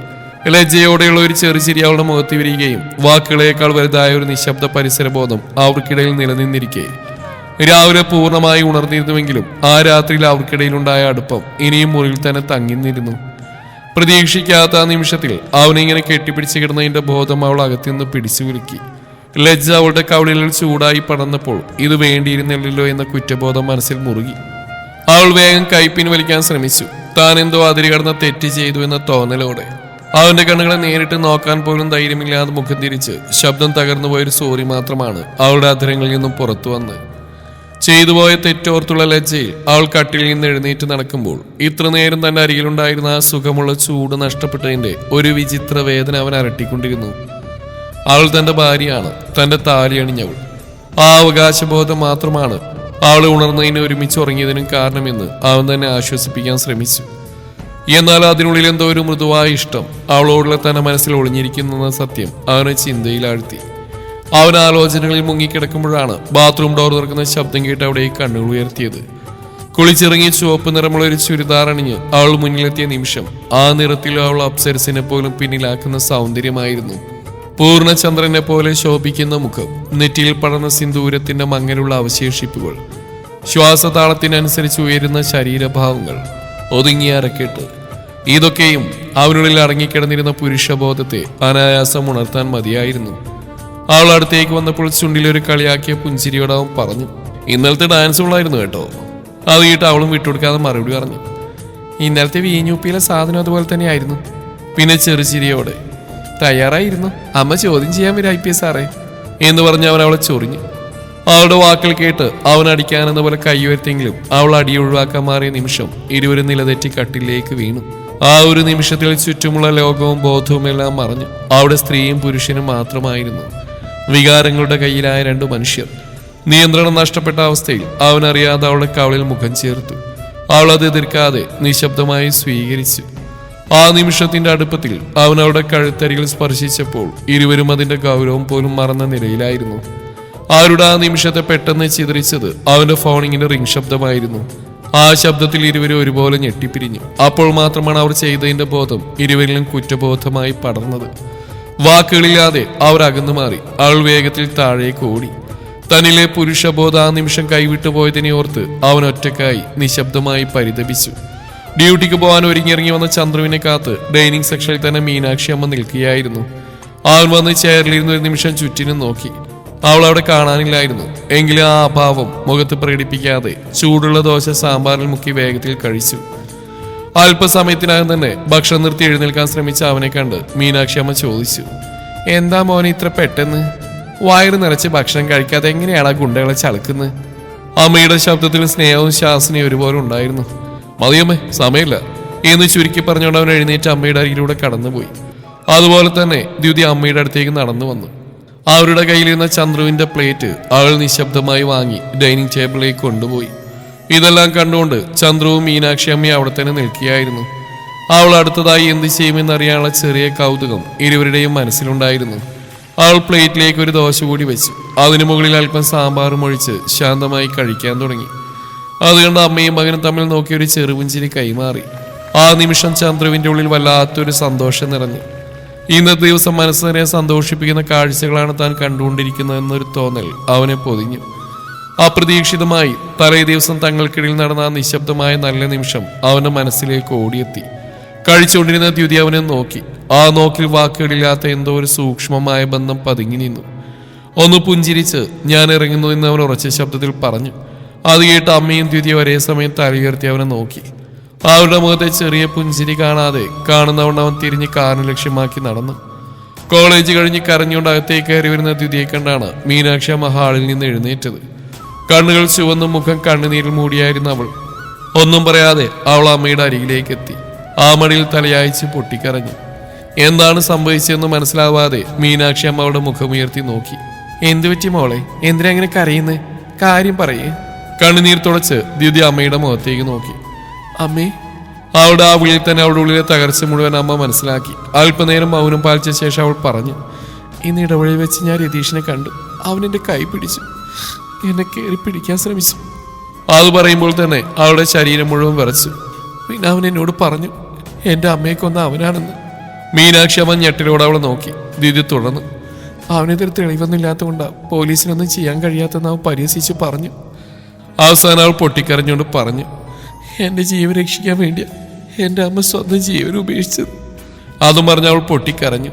ലജ്ജയോടെയുള്ള ഒരു ചെറുചിരി അവളുടെ മുഖത്ത് വിരിയുകയും വാക്കുകളേക്കാൾ വലുതായ ഒരു നിശബ്ദ പരിസരബോധം അവർക്കിടയിൽ നിലനിന്നിരിക്കെ രാവിലെ പൂർണ്ണമായി ഉണർന്നിരുന്നുവെങ്കിലും ആ രാത്രിയിൽ അവർക്കിടയിലുണ്ടായ അടുപ്പം ഇനിയും മുറിയിൽ തന്നെ തങ്ങിന്നിരുന്നു. പ്രതീക്ഷിക്കാത്ത ആ നിമിഷത്തിൽ അവനിങ്ങനെ കെട്ടിപ്പിടിച്ച് കിടന്നതിന്റെ ബോധം അവൾ അകത്തുനിന്ന് പിടിച്ചു കുലുക്കി. ലജ്ജ അവളുടെ കവിളിൽ ചൂടായി പടർന്നപ്പോൾ ഇത് വേണ്ടിയിരുന്നില്ലല്ലോ എന്ന കുറ്റബോധം മനസ്സിൽ മുറുകി. അവൾ വേഗം കൈപ്പിൻ വലിക്കാൻ ശ്രമിച്ചു. താൻ എന്തോ അതിര് കടന്ന തെറ്റ് ചെയ്തു എന്ന തോന്നലോടെ അവന്റെ കണ്ണുകളെ നേരിട്ട് നോക്കാൻ പോലും ധൈര്യമില്ലാതെ മുഖം തിരിച്ച് ശബ്ദം തകർന്നുപോയൊരു സോറി മാത്രമാണ് അവളുടെ അധരങ്ങളിൽ നിന്നും പുറത്തു വന്ന്. ചെയ്തുപോയ തെറ്റോർത്തുള്ള ലജ്ജയിൽ അവൾ കട്ടിൽ നിന്ന് എഴുന്നേറ്റ് നടക്കുമ്പോൾ ഇത്ര നേരം തന്റെ അരികിലുണ്ടായിരുന്ന ആ സുഖമുള്ള ചൂട് നഷ്ടപ്പെട്ടതിന്റെ ഒരു വിചിത്ര വേദന അവൻ അരട്ടിക്കൊണ്ടിരുന്നു. അവൾ തന്റെ ഭാര്യയാണ്, തന്റെ താലി അണിഞ്ഞവൾ. ആ അവകാശബോധം മാത്രമാണ് അവൾ ഉണർന്നതിന് ഒരുമിച്ച് ഉറങ്ങിയതിനും കാരണമെന്ന് അവൻ തന്നെ ആശ്വസിപ്പിക്കാൻ ശ്രമിച്ചു. എന്നാൽ അതിനുള്ളിൽ എന്തോ ഒരു മൃദുവായ ഇഷ്ടം അവളോടുള്ള തന്നെ മനസ്സിൽ ഒളിഞ്ഞിരിക്കുന്ന സത്യം അവനെ ചിന്തയിലാഴ്ത്തി. അവൻ ആലോചനകളിൽ മുങ്ങിക്കിടക്കുമ്പോഴാണ് ബാത്റൂം ഡോർ തുറക്കുന്ന ശബ്ദം കേട്ട് അവിടെ കണ്ണുകൾ ഉയർത്തിയത്. കുളിച്ചിറങ്ങി ചുവപ്പ് നിറമുള്ള ഒരു ചുരിദാർ അണിഞ്ഞ് അവൾ മുന്നിലെത്തിയ നിമിഷം ആ നിറത്തിൽ അവൾ അപ്സരസിനെ പോലും പിന്നിലാക്കുന്ന സൗന്ദര്യമായിരുന്നു. പൂർണ്ണചന്ദ്രനെ പോലെ ശോഭിക്കുന്ന മുഖം, നെറ്റിയിൽ പടർന്ന സിന്ദൂരത്തിന്റെ മങ്ങലുള്ള അവശേഷിപ്പുകൾ, ശ്വാസതാളത്തിനനുസരിച്ച് ഉയരുന്ന ശരീരഭാവങ്ങൾ, ഒതുങ്ങിയ അരക്കെട്ട്, ഇതൊക്കെയും അവനുള്ളിൽ അടങ്ങിക്കിടന്നിരുന്ന പുരുഷബോധത്തെ അനായാസം ഉണർത്താൻ മതിയായിരുന്നു. അവൾ അടുത്തേക്ക് വന്നപ്പോൾ ചുണ്ടിലൊരു കളിയാക്കിയ പുഞ്ചിരിയോട് അവൻ പറഞ്ഞു, ഇന്നലത്തെ ഡാൻസ് ഉള്ളായിരുന്നു കേട്ടോ. അത് കേട്ട് അവളും വിട്ടുകൊടുക്കാതെ മറുപടി പറഞ്ഞു, ഇന്നലത്തെ വീഞ്ഞൂപ്പിയിലെ സാധനം അതുപോലെ തന്നെയായിരുന്നു. പിന്നെ ചെറുചിരിയോടെ, തയ്യാറായിരുന്നു, അമ്മ ചോദ്യം ചെയ്യാൻ വരും IPS സാറേ എന്ന് പറഞ്ഞ് അവൻ അവളെ ചൊറിഞ്ഞു. അവളുടെ വാക്കുകൾ കേട്ട് അവൻ അടിക്കാനെന്ന പോലെ കൈയുയർത്തിയെങ്കിലും അവൾ അടി ഒഴിവാക്കാൻ മാറിയ നിമിഷം ഇരുവരും നിലതെറ്റി കട്ടിലേക്ക് വീണു. ആ ഒരു നിമിഷത്തിൽ ചുറ്റുമുള്ള ലോകവും ബോധവും എല്ലാം മറഞ്ഞു. അവിടെ സ്ത്രീയും പുരുഷനും മാത്രമായിരുന്നു. വികാരങ്ങളുടെ കയ്യിലായ 2 മനുഷ്യർ. നിയന്ത്രണം നഷ്ടപ്പെട്ട അവസ്ഥയിൽ അവനറിയാതെ അവളുടെ കവളിൽ മുഖം ചേർത്തു. അവൾ അത് എതിർക്കാതെ നിശബ്ദമായി സ്വീകരിച്ചു. ആ നിമിഷത്തിന്റെ അടുപ്പത്തിൽ അവൻ അവളുടെ കഴുത്തരികിൽ സ്പർശിച്ചപ്പോൾ ഇരുവരും അതിന്റെ ഗൗരവം പോലും മറന്ന നിലയിലായിരുന്നു. ആരുടെ ആ നിമിഷത്തെ പെട്ടെന്ന് ചിതറിച്ചത് അവന്റെ ഫോണിങ്ങിന്റെ റിംഗ് ശബ്ദമായിരുന്നു. ആ ശബ്ദത്തിൽ ഇരുവരും ഒരുപോലെ ഞെട്ടിപ്പിരിഞ്ഞു. അപ്പോൾ മാത്രമാണ് അവർ ചെയ്തതിന്റെ ബോധം ഇരുവരിലും കുറ്റബോധമായി പടർന്നത്. വാക്കുകളില്ലാതെ അവർ അകന്നു മാറി. അവൾ വേഗത്തിൽ താഴേക്ക് ഓടി. തന്നിലെ പുരുഷബോധം ആ നിമിഷം കൈവിട്ടു പോയതിനെ ഓർത്ത് അവൻ ഒറ്റക്കായി നിശബ്ദമായി പരിതപിച്ചു. ഡ്യൂട്ടിക്ക് പോകാൻ ഒരുങ്ങിയിറങ്ങി വന്ന ചന്ദ്രുവിനെ കാത്ത് ഡൈനിങ് സെക്ഷനിൽ തന്നെ മീനാക്ഷി അമ്മ നിൽക്കുകയായിരുന്നു. അവൻ വന്ന് ചെയറിലിരുന്ന് ഒരു നിമിഷം ചുറ്റിനും നോക്കി. അവൾ അവിടെ കാണാനില്ലായിരുന്നു. എങ്കിലും ആ അഭാവം മുഖത്ത് പ്രകടിപ്പിക്കാതെ ചൂടുള്ള ദോശ സാമ്പാറിൽ മുക്കി വേഗത്തിൽ കഴിച്ചു. അല്പസമയത്തിനകം തന്നെ ഭക്ഷണം നിർത്തി എഴുന്നേൽക്കാൻ ശ്രമിച്ച അവനെ കണ്ട് മീനാക്ഷി അമ്മ ചോദിച്ചു, എന്താ മോനെ ഇത്ര പെട്ടെന്ന്? വയറ് നിറച്ച് ഭക്ഷണം കഴിക്കാതെ എങ്ങനെയാണ് ആ ഗുണ്ടകളെ ചളക്കുന്നത്? അമ്മയുടെ ശബ്ദത്തിൽ സ്നേഹവും ശാസനയും ഒരുപോലെ ഉണ്ടായിരുന്നു. മതിയമ്മേ, സമയമില്ല എന്ന് ചുരുക്കി പറഞ്ഞുകൊണ്ട് അവൻ എഴുന്നേറ്റ് അമ്മയുടെ അരികിലൂടെ കടന്നുപോയി. അതുപോലെ തന്നെ ദ്യുതി അമ്മയുടെ അടുത്തേക്ക് നടന്നു വന്നു. അവരുടെ കയ്യിലിരുന്ന ചന്ദ്രുവിന്റെ പ്ലേറ്റ് അവൾ നിശബ്ദമായി വാങ്ങി ഡൈനിങ് ടേബിളിലേക്ക് കൊണ്ടുപോയി. ഇതെല്ലാം കണ്ടുകൊണ്ട് ചന്ദ്രുവും മീനാക്ഷി അമ്മയും അവിടെ തന്നെ നിൽക്കുകയായിരുന്നു. അവൾ അടുത്തതായി എന്ത് ചെയ്യുമെന്നറിയാനുള്ള ചെറിയ കൗതുകം ഇരുവരുടെയും മനസ്സിലുണ്ടായിരുന്നു. അവൾ പ്ലേറ്റിലേക്ക് ഒരു ദോശ കൂടി വെച്ചു. അതിനു മുകളിൽ അല്പം സാമ്പാറും ഒഴിച്ച് ശാന്തമായി കഴിക്കാൻ തുടങ്ങി. അതുകൊണ്ട് അമ്മയും മകനും തമ്മിൽ നോക്കിയൊരു ചെറുപുഞ്ചിരി കൈമാറി. ആ നിമിഷം ചന്ദ്രുവിന്റെ ഉള്ളിൽ വല്ലാത്തൊരു സന്തോഷം നിറഞ്ഞു. ഇന്നത്തെ ദിവസം മനസ്സിനെ സന്തോഷിപ്പിക്കുന്ന കാഴ്ചകളാണ് താൻ കണ്ടുകൊണ്ടിരിക്കുന്നതെന്നൊരു തോന്നൽ അവനെ പൊതിഞ്ഞു. അപ്രതീക്ഷിതമായി തലേ ദിവസം തങ്ങൾക്കിടയിൽ നടന്ന ആ നിശബ്ദമായ നല്ല നിമിഷം അവന്റെ മനസ്സിലേക്ക് ഓടിയെത്തി. കഴിച്ചുകൊണ്ടിരുന്ന ദ്യുതി അവനെ നോക്കി. ആ നോക്കിൽ വാക്കുകളില്ലാത്ത എന്തോ ഒരു സൂക്ഷ്മമായ ബന്ധം പതുങ്ങി നിന്നു. ഒന്ന് പുഞ്ചിരിച്ച് ഞാൻ ഇറങ്ങുന്നു എന്ന് അവൻ ഉറച്ച ശബ്ദത്തിൽ പറഞ്ഞു. അത് കേട്ട് അമ്മയും ദ്യുതിയും ഒരേ സമയം തലയുയർത്തി അവനെ നോക്കി. അവരുടെ മുഖത്തെ ചെറിയ പുഞ്ചിരി കാണാതെ കാണുന്നവണ്ണം അവൻ തിരിഞ്ഞ് കാറിന് ലക്ഷ്യമാക്കി നടന്നു. കോളേജ് കഴിഞ്ഞ് കരഞ്ഞുകൊണ്ട് അകത്തേക്ക് കയറി വരുന്ന ദ്യുതിയെ കണ്ടാണ് മീനാക്ഷി അമ്മ ഹാളിൽ നിന്ന് എഴുന്നേറ്റത്. കണ്ണുകൾ ചുവന്നും മുഖം കണ്ണുനീരിൽ മൂടിയായിരുന്ന അവൾ ഒന്നും പറയാതെ അവൾ അമ്മയുടെ അരികിലേക്ക് എത്തി. ആ മടിയിൽ തലയായിച്ച് പൊട്ടിക്കരഞ്ഞു. എന്താണ് സംഭവിച്ചതെന്ന് മനസ്സിലാവാതെ മീനാക്ഷി അമ്മ അവളുടെ മുഖമുയർത്തി നോക്കി. എന്തു പറ്റി മോളെ? എന്തിനാ അങ്ങനെ കരയുന്നേ? കാര്യം പറയേ. കണ്ണുനീർ തുടച്ച് ദ്യുതി അമ്മയുടെ മുഖത്തേക്ക് നോക്കി. അമ്മേ. അവളുടെ ആ വിളിയിൽ തന്നെ അവളുടെ ഉള്ളിലെ തകർച്ച മുഴുവൻ അമ്മ മനസ്സിലാക്കി. അല്പനേരം മൗനം പാലിച്ച ശേഷം അവൾ പറഞ്ഞു, ഇന്ന് ഇടവഴി വെച്ച് ഞാൻ രതീഷിനെ കണ്ടു. അവനെന്റെ കൈ പിടിച്ചു, എന്നെ കയറി പിടിക്കാൻ ശ്രമിച്ചു. അത് പറയുമ്പോൾ തന്നെ അവളുടെ ശരീരം മുഴുവൻ വിറച്ചു. പിന്നെ അവൻ എന്നോട് പറഞ്ഞു എന്റെ അമ്മയെ കൊന്ന അവനാണെന്ന്. മീനാക്ഷി അമ്മ ഞെട്ടിലോട് അവളെ നോക്കി. ദ്യുതി തുടർന്നു, അവനെതിരെ തെളിവൊന്നുമില്ലാത്തതുകൊണ്ടാ പോലീസിനൊന്നും ചെയ്യാൻ കഴിയാത്തെന്ന് അവൻ പരിഹസിച്ച് പറഞ്ഞു. അവസാനം അവൾ പൊട്ടിക്കരഞ്ഞുകൊണ്ട് പറഞ്ഞു, എന്റെ ജീവൻ രക്ഷിക്കാൻ വേണ്ടിയാ എന്റെ അമ്മ സ്വന്തം ജീവൻ ഉപേക്ഷിച്ചത്. അതും പറഞ്ഞ് അവൾ പൊട്ടിക്കരഞ്ഞു.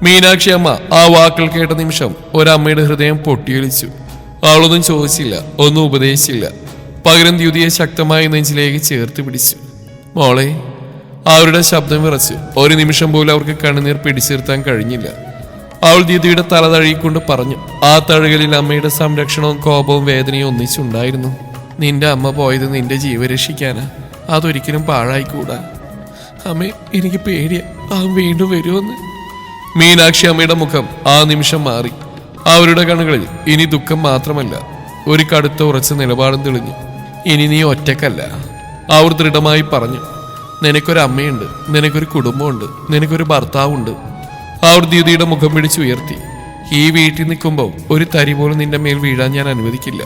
മീനാക്ഷി അമ്മ ആ വാക്കുകൾ കേട്ട നിമിഷം ഒരമ്മയുടെ ഹൃദയം പൊട്ടിയൊലിച്ചു. അവളൊന്നും ചോദിച്ചില്ല, ഒന്നും ഉപദേശിച്ചില്ല. പകരം ദ്യുതിയെ ശക്തമായി നെഞ്ചിലേക്ക് ചേർത്ത് പിടിച്ചു. മോളെ. അവരുടെ ശബ്ദം വിറച്ചു. ഒരു നിമിഷം പോലും അവർക്ക് കണ്ണുനീർ പിടിച്ചിർത്താൻ കഴിഞ്ഞില്ല. അവൾ ദ്യുതിയുടെ തല തഴുകിക്കൊണ്ട് പറഞ്ഞു. ആ തഴുകലിൽ അമ്മയുടെ സംരക്ഷണവും കോപവും വേദനയും ഒന്നിച്ചുണ്ടായിരുന്നു. നിന്റെ അമ്മ പോയത് നിന്റെ ജീവൻ രക്ഷിക്കാനാ, അതൊരിക്കലും പാഴായിക്കൂടാ. അമ്മേ, എനിക്ക് പേടിയാ അവൻ വീണ്ടും വരുമെന്ന്. മീനാക്ഷി അമ്മയുടെ മുഖം ആ നിമിഷം മാറി. അവരുടെ കണ്ണുകളിൽ ഇനി ദുഃഖം മാത്രമല്ല, ഒരു കടുത്ത ഉറച്ച നിലപാടും തെളിഞ്ഞു. ഇനി നീ ഒറ്റക്കല്ല, അവർ ദൃഢമായി പറഞ്ഞു. നിനക്കൊരു അമ്മയുണ്ട്, നിനക്കൊരു കുടുംബമുണ്ട്, നിനക്കൊരു ഭർത്താവുണ്ട്. അവർ ദ്യുതിയുടെ മുഖം പിടിച്ചുയർത്തി. ഈ വീട്ടിൽ നിൽക്കുമ്പോൾ ഒരു തരി പോലും നിന്റെ മേൽ വീഴാൻ ഞാൻ അനുവദിക്കില്ല.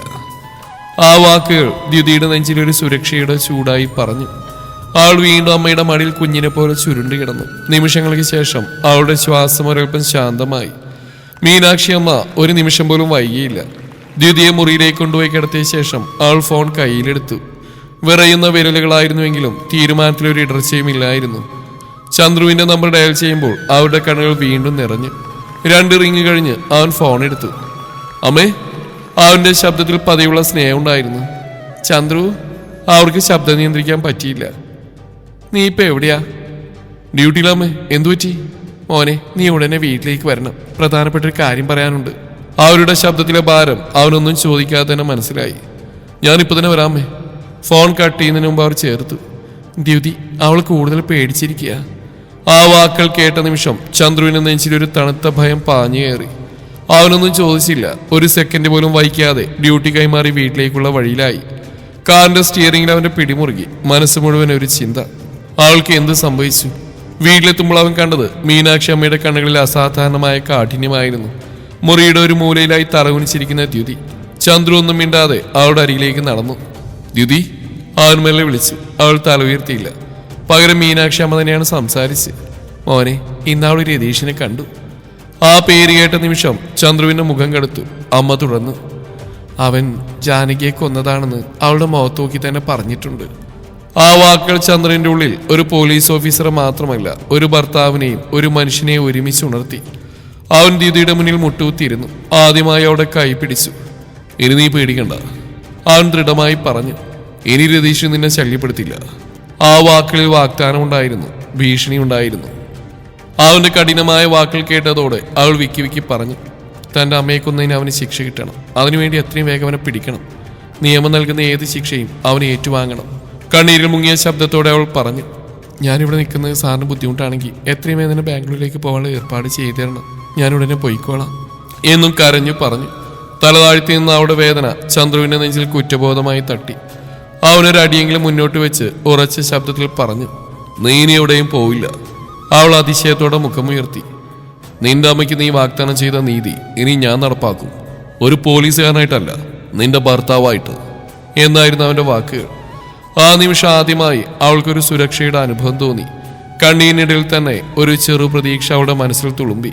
ആ വാക്കുകൾ ദ്യുതിയുടെ നെഞ്ചിൽ ഒരു സുരക്ഷയുടെ ചൂടായി പറഞ്ഞു. അവൾ വീണ്ടും അമ്മയുടെ മടിയിൽ കുഞ്ഞിനെ പോലെ ചുരുണ്ടു കിടന്നു. നിമിഷങ്ങൾക്ക് ശേഷം അവളുടെ ശ്വാസം ഒരൽപ്പം ശാന്തമായി. മീനാക്ഷി അമ്മ ഒരു നിമിഷം പോലും വൈകിയില്ല. ദ്യുതിയെ മുറിയിലേക്ക് കൊണ്ടുപോയി കിടത്തിയ ശേഷം അവൾ ഫോൺ കയ്യിലെടുത്തു. വിറയുന്ന വിരലുകളായിരുന്നുവെങ്കിലും തീരുമാനത്തിലൊരു ഇടർച്ചയും ഇല്ലായിരുന്നു. ചന്ദ്രുവിന്റെ നമ്പർ ഡയൽ ചെയ്യുമ്പോൾ അവരുടെ കണ്ണുകൾ വീണ്ടും നിറഞ്ഞു. 2 റിങ് കഴിഞ്ഞ് അവൻ ഫോൺ എടുത്തു. അമ്മേ. അവന്റെ ശബ്ദത്തിൽ പതിവുള്ള സ്നേഹം ഉണ്ടായിരുന്നു. ചന്ദ്രു. അവർക്ക് ശബ്ദം നിയന്ത്രിക്കാൻ പറ്റിയില്ല. നീ ഇപ്പൊ എവിടെയാ? ഡ്യൂട്ടിയിലമ്മേ. എന്തു പറ്റി? മോനെ, നീ ഉടനെ വീട്ടിലേക്ക് വരണം, പ്രധാനപ്പെട്ട ഒരു കാര്യം പറയാനുണ്ട്. അവരുടെ ശബ്ദത്തിലെ ഭാരം അവനൊന്നും ചോദിക്കാതെ തന്നെ മനസ്സിലായി. ഞാനിപ്പോ തന്നെ വരാമേ. ഫോൺ കട്ട് ചെയ്യുന്നതിന് മുമ്പ് അവർ ചേർത്തു. ദ്യുതി. അവൾ കൂടുതൽ പേടിച്ചിരിക്കുക. ആ വാക്കുകൾ കേട്ട നിമിഷം ചന്ദ്രുവിന്റെ നെഞ്ചിലൊരു തണുത്ത ഭയം പാഞ്ഞു കയറി. അവനൊന്നും ചോദിച്ചില്ല. ഒരു സെക്കൻഡ് പോലും വൈകാതെ ഡ്യൂട്ടി കൈമാറി വീട്ടിലേക്കുള്ള വഴിയിലായി. കാറിന്റെ സ്റ്റിയറിംഗിൽ അവന്റെ പിടിമുറുകി. മനസ്സ് മുഴുവൻ ഒരു ചിന്ത, അവൾക്ക് എന്ത് സംഭവിച്ചു? വീട്ടിലെത്തുമ്പോൾ അവൻ കണ്ടത് മീനാക്ഷി അമ്മയുടെ കണ്ണുകളിൽ അസാധാരണമായ കാഠിന്യമായിരുന്നു. മുറിയുടെ ഒരു മൂലയിലായി തറകുനിച്ചിരിക്കുന്ന ദ്യുതി. ചന്ദ്രു ഒന്നും മിണ്ടാതെ അവളുടെ അരികിലേക്ക് നടന്നു. ദ്യുതി. അവൻ മെല്ലെ വിളിച്ചു. അവൾ തല ഉയർത്തിയില്ല. പകരം മീനാക്ഷി അമ്മ തന്നെയാണ് സംസാരിച്ച്. മോനെ, ഇന്നവൾ രതീഷിനെ കണ്ടു. ആ പേര് കേട്ട നിമിഷം ചന്ദ്രുവിന്റെ മുഖം കടുത്തു. അമ്മ തുടർന്നു. അവൻ ജാനകിയെ കൊന്നതാണെന്ന് അവളുടെ മുഖത്ത് നോക്കി തന്നെ പറഞ്ഞിട്ടുണ്ട്. ആ വാക്കുകൾ ചന്ദ്രന്റെ ഉള്ളിൽ ഒരു പോലീസ് ഓഫീസറെ മാത്രമല്ല, ഒരു ഭർത്താവിനെയും ഒരു മനുഷ്യനെയും ഒരുമിച്ച് ഉണർത്തി. അവൻ ദീദിയുടെ മുന്നിൽ മുട്ടുകുത്തിയിരുന്നു. ആദ്യമായി അവിടെ കൈ പിടിച്ചു. ഇനി നീ പേടിക്കണ്ട, അവൻ ദൃഢമായി പറഞ്ഞു. ഇനി രതീഷ് നിന്നെ ശല്യപ്പെടുത്തില്ല. ആ വാക്കുകളിൽ വാഗ്ദാനം ഉണ്ടായിരുന്നു, ഭീഷണി ഉണ്ടായിരുന്നു. അവന്റെ കഠിനമായ വാക്കുകൾ കേട്ടതോടെ അവൾ വിക്കി വിക്കി പറഞ്ഞു. തന്റെ അമ്മയെ കൊന്നതിന് അവന് ശിക്ഷ കിട്ടണം. അതിനുവേണ്ടി എത്രയും വേഗം അവനെ പിടിക്കണം. നിയമം നൽകുന്ന ഏത് ശിക്ഷയും അവനെ ഏറ്റുവാങ്ങണം. കണ്ണീരിൽ മുങ്ങിയ ശബ്ദത്തോടെ അവൾ പറഞ്ഞു. ഞാനിവിടെ നിൽക്കുന്നത് സാറിന് ബുദ്ധിമുട്ടാണെങ്കിൽ എത്രയും വേദന ബാംഗ്ലൂരിലേക്ക് പോകാനുള്ള ഏർപ്പാട് ചെയ്തു തരണം. ഞാൻ ഉടനെ പോയിക്കോളാം എന്നും കരഞ്ഞു പറഞ്ഞു. തലതാഴ്ത്തി നിന്ന് അവളുടെ വേദന ചന്ദ്രുവിന്റെ നെഞ്ചിൽ കുറ്റബോധമായി തട്ടി. അവനൊരു അടിയെങ്കിലും മുന്നോട്ട് വെച്ച് ഉറച്ച ശബ്ദത്തിൽ പറഞ്ഞു. നീ ഇനി എവിടെയും പോയില്ല. അവൾ അതിശയത്തോടെ മുഖമുയർത്തി. നിന്റെ അമ്മയ്ക്ക് നീ വാഗ്ദാനം ചെയ്ത നീതി ഇനി ഞാൻ നടപ്പാക്കും. ഒരു പോലീസുകാരനായിട്ടല്ല, നിന്റെ ഭർത്താവായിട്ട് എന്നായിരുന്നു അവന്റെ വാക്കുകൾ. ആ നിമിഷം ആദ്യമായി അവൾക്കൊരു സുരക്ഷയുടെ അനുഭവം തോന്നി. കണ്ണീരിനിടയിൽ തന്നെ ഒരു ചെറു പ്രതീക്ഷ അവളുടെ മനസ്സിൽ തുളുമ്പി.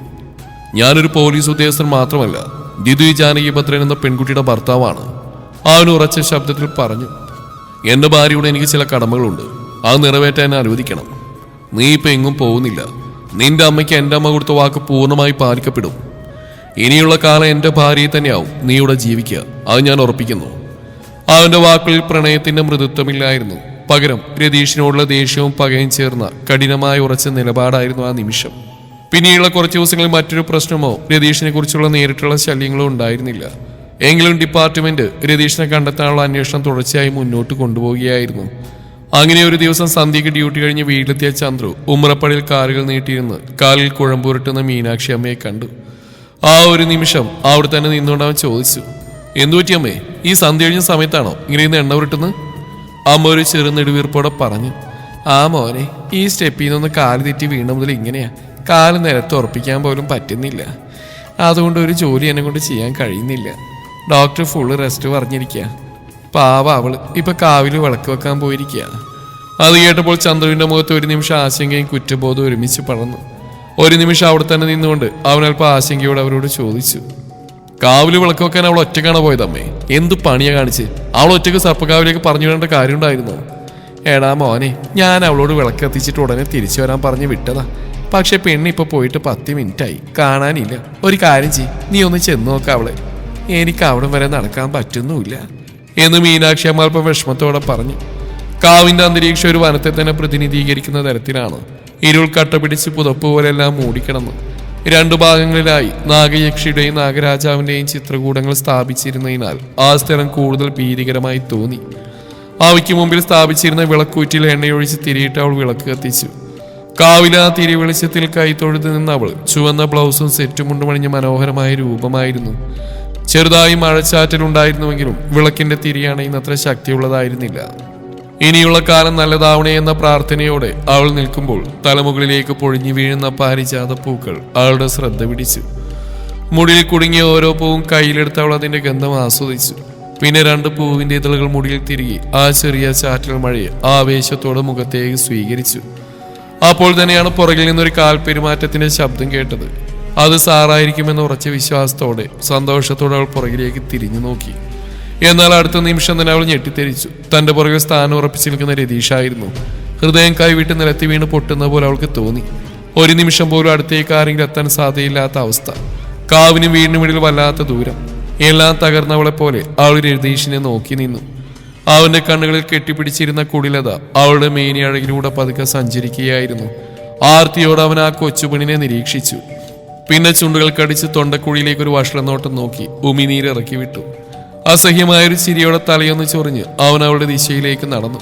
ഞാനൊരു പോലീസ് ഉദ്യോഗസ്ഥൻ മാത്രമല്ല, ദ്വിതി ജാനകി ഭദ്രൻ എന്ന പെൺകുട്ടിയുടെ ഭർത്താവാണ്. അവൻ ഉറച്ച ശബ്ദത്തിൽ പറഞ്ഞു. എന്റെ ഭാര്യയോട് എനിക്ക് ചില കടമകളുണ്ട്, അത് നിറവേറ്റാൻ എന്നെ അനുവദിക്കണം. നീ ഇപ്പൊ എങ്ങും പോകുന്നില്ല. നിന്റെ അമ്മയ്ക്ക് എന്റെ അമ്മ കൊടുത്ത വാക്ക് പൂർണ്ണമായി പാലിക്കപ്പെടും. ഇനിയുള്ള കാലം എന്റെ ഭാര്യയെ തന്നെയാവും നീ ഇവിടെ ജീവിക്കുക, അത് ഞാൻ ഉറപ്പിക്കുന്നു. അവന്റെ വാക്കുകളിൽ പ്രണയത്തിന്റെ മൃദുത്വമില്ലായിരുന്നു. പകരം രതീഷിനോടുള്ള ദേഷ്യവും പകയും ചേർന്ന കഠിനമായ ഉറച്ച നിലപാടായിരുന്നു ആ നിമിഷം. പിന്നീടുള്ള കുറച്ച് ദിവസങ്ങളിൽ മറ്റൊരു പ്രശ്നമോ രതീഷിനെ കുറിച്ചുള്ള നേരിട്ടുള്ള ശല്യങ്ങളോ ഉണ്ടായിരുന്നില്ല. എങ്കിലും ഡിപ്പാർട്ട്മെന്റ് രതീഷിനെ കണ്ടെത്താനുള്ള അന്വേഷണം തുടർച്ചയായി മുന്നോട്ട് കൊണ്ടുപോവുകയായിരുന്നു. അങ്ങനെ ഒരു ദിവസം സന്ധ്യയ്ക്ക് ഡ്യൂട്ടി കഴിഞ്ഞ് വീട്ടിലെത്തിയ ചന്ദ്രു ഉമ്മറപ്പടിയിൽ കാലുകൾ നീട്ടിയിരുന്ന് കാലിൽ കുഴമ്പുരട്ടുന്ന മീനാക്ഷി അമ്മയെ കണ്ടു. ആ ഒരു നിമിഷം അവിടെ തന്നെ നിന്നുകൊണ്ട് അവൻ ചോദിച്ചു, എന്തുപറ്റി അമ്മേ, ഈ സന്ധ്യ കഴിഞ്ഞ സമയത്താണോ ഇങ്ങനെ ഇന്ന് എണ്ണ ഉരുട്ടുന്നത്? അമ്മ ഒരു ചെറു നെടുവീർപ്പോടെ പറഞ്ഞു. ആ മോനെ, ഈ സ്റ്റെപ്പിൽ നിന്നൊന്ന് കാല് തെറ്റി വീണ മുതൽ ഇങ്ങനെയാ, കാല് നിലത്ത് ഉറപ്പിക്കാൻ പോലും പറ്റുന്നില്ല. അതുകൊണ്ട് ഒരു ജോലി എന്നെ കൊണ്ട് ചെയ്യാൻ കഴിയുന്നില്ല. ഡോക്ടർ ഫുള്ള് റെസ്റ്റ് പറഞ്ഞിരിക്കുക. പാവ അവള് ഇപ്പൊ കാവില് വിളക്ക് വെക്കാൻ പോയിരിക്കുക. അത് കേട്ടപ്പോൾ ചന്ദ്രുവിന്റെ മുഖത്ത് ഒരു നിമിഷം ആശങ്കയും കുറ്റബോധവും ഒരുമിച്ച് പടർന്നു. ഒരു നിമിഷം അവിടെ തന്നെ നിന്നുകൊണ്ട് അവൻ അല്പം ആശങ്കയോട് അവരോട് ചോദിച്ചു, കാവില് വിളക്ക് വെക്കാൻ അവൾ ഒറ്റക്കാണ് പോയതമ്മേ? എന്ത് പണിയാ കാണിച്ച്? അവൾ ഒറ്റക്ക് സർപ്പക്കാവിലേക്ക് പറഞ്ഞു വിടേണ്ട കാര്യം ഉണ്ടായിരുന്നോ? എടാ മോനെ, ഞാൻ അവളോട് വിളക്ക് കത്തിച്ചിട്ട് ഉടനെ തിരിച്ചു വരാൻ പറഞ്ഞ് വിട്ടതാ. പക്ഷെ പെണ്ണ് ഇപ്പൊ പോയിട്ട് 10 മിനിറ്റായി, കാണാനില്ല. ഒരു കാര്യം ചെയ്യ്, നീ ഒന്ന് ചെന്ന് നോക്ക അവളെ. എനിക്ക് അവിടെ വരെ നടക്കാൻ പറ്റുന്നുമില്ല എന്ന് മീനാക്ഷി അമ്മ അല്പം വിഷമത്തോടെ പറഞ്ഞു. കാവിന്റെ അന്തരീക്ഷം ഒരു വനത്തെ തന്നെ പ്രതിനിധീകരിക്കുന്ന തരത്തിലാണ്. ഇരുൾ കട്ട പിടിച്ച് പുതപ്പ് പോലെല്ലാം മൂടിക്കിടന്നു. 2 ഭാഗങ്ങളിലായി നാഗയക്ഷിയുടെയും നാഗരാജാവിന്റെയും ചിത്രകൂടങ്ങൾ സ്ഥാപിച്ചിരുന്നതിനാൽ ആ സ്ഥലം കൂടുതൽ ഭീതികരമായി തോന്നി. അവയ്ക്ക് മുമ്പിൽ സ്ഥാപിച്ചിരുന്ന വിളക്കൂറ്റിൽ എണ്ണയൊഴിച്ച് തിരിയിട്ട് അവൾ വിളക്ക് കത്തിച്ചു. കാവിലെ ആ തിരി വെളിച്ചത്തിൽ കൈത്തൊഴുത് നിന്ന് അവൾ ചുവന്ന ബ്ലൗസും സെറ്റും കൊണ്ടുമണിഞ്ഞ മനോഹരമായ രൂപമായിരുന്നു. ചെറുതായി മഴച്ചാറ്റലുണ്ടായിരുന്നുവെങ്കിലും വിളക്കിന്റെ തിരിയാണ് ഇന്നത്ര ശക്തിയുള്ളതായിരുന്നില്ല. ഇനിയുള്ള കാലം നല്ലതാവണേ എന്ന പ്രാർത്ഥനയോടെ അവൾ നിൽക്കുമ്പോൾ തലമുകളിലേക്ക് പൊഴിഞ്ഞു വീഴുന്ന പാരിജാത പൂക്കൾ അവളുടെ ശ്രദ്ധ പിടിച്ചു. മുടിയിൽ കുടുങ്ങിയ ഓരോ പൂവും കയ്യിലെടുത്ത് അവൾ അതിന്റെ ഗന്ധം ആസ്വദിച്ചു. പിന്നെ 2 പൂവിന്റെ ഇതളുകൾ മുടിയിൽ തിരികെ ആ ചെറിയ ചാറ്റൽ മഴയെ ആവേശത്തോടെ മുഖത്തേക്ക് സ്വീകരിച്ചു. അപ്പോൾ തന്നെയാണ് പുറകിൽ നിന്നൊരു കാൽപെരുമാറ്റത്തിന്റെ ശബ്ദം കേട്ടത്. അത് സാറായിരിക്കുമെന്ന ഉറച്ച വിശ്വാസത്തോടെ സന്തോഷത്തോടെ അവൾ പുറകിലേക്ക് തിരിഞ്ഞു നോക്കി. എന്നാൽ അടുത്ത നിമിഷം തന്നെ അവൾ ഞെട്ടിത്തെരിച്ചു. തന്റെ പുറകിൽ സ്ഥാനം ഉറപ്പിച്ചു നിൽക്കുന്ന രതീഷായിരുന്നു. ഹൃദയം കൈവിട്ട് നിലത്തി വീണ് പൊട്ടുന്ന പോലെ അവൾക്ക് തോന്നി. ഒരു നിമിഷം പോലും അടുത്തേക്ക് ആരെങ്കിലും എത്താൻ സാധ്യയില്ലാത്ത അവസ്ഥ. കാവിനും വീടിനും ഇടയിൽ വല്ലാത്ത ദൂരം. എല്ലാം തകർന്നവളെ പോലെ അവൾ രതീഷിനെ നോക്കി നിന്നു. അവന്റെ കണ്ണുകളിൽ കെട്ടിപ്പിടിച്ചിരുന്ന കുടിലത അവളുടെ മേനി അഴകിലൂടെ പതുക്കെ സഞ്ചരിക്കുകയായിരുന്നു. ആർത്തിയോടെ അവൻ ആ കൊച്ചുപെണ്ണിനെ നിരീക്ഷിച്ചു. പിന്നെ ചുണ്ടുകൾ കടിച്ച് തൊണ്ടക്കുഴിയിലേക്ക് ഒരു വഷളനോട്ടം നോക്കി ഉമിനീരിറക്കി വിട്ടു. അസഹ്യമായൊരു ചിരിയോടെ തലയൊന്ന് ചൊറിഞ്ഞ് അവൻ അവളുടെ ദിശയിലേക്ക് നടന്നു.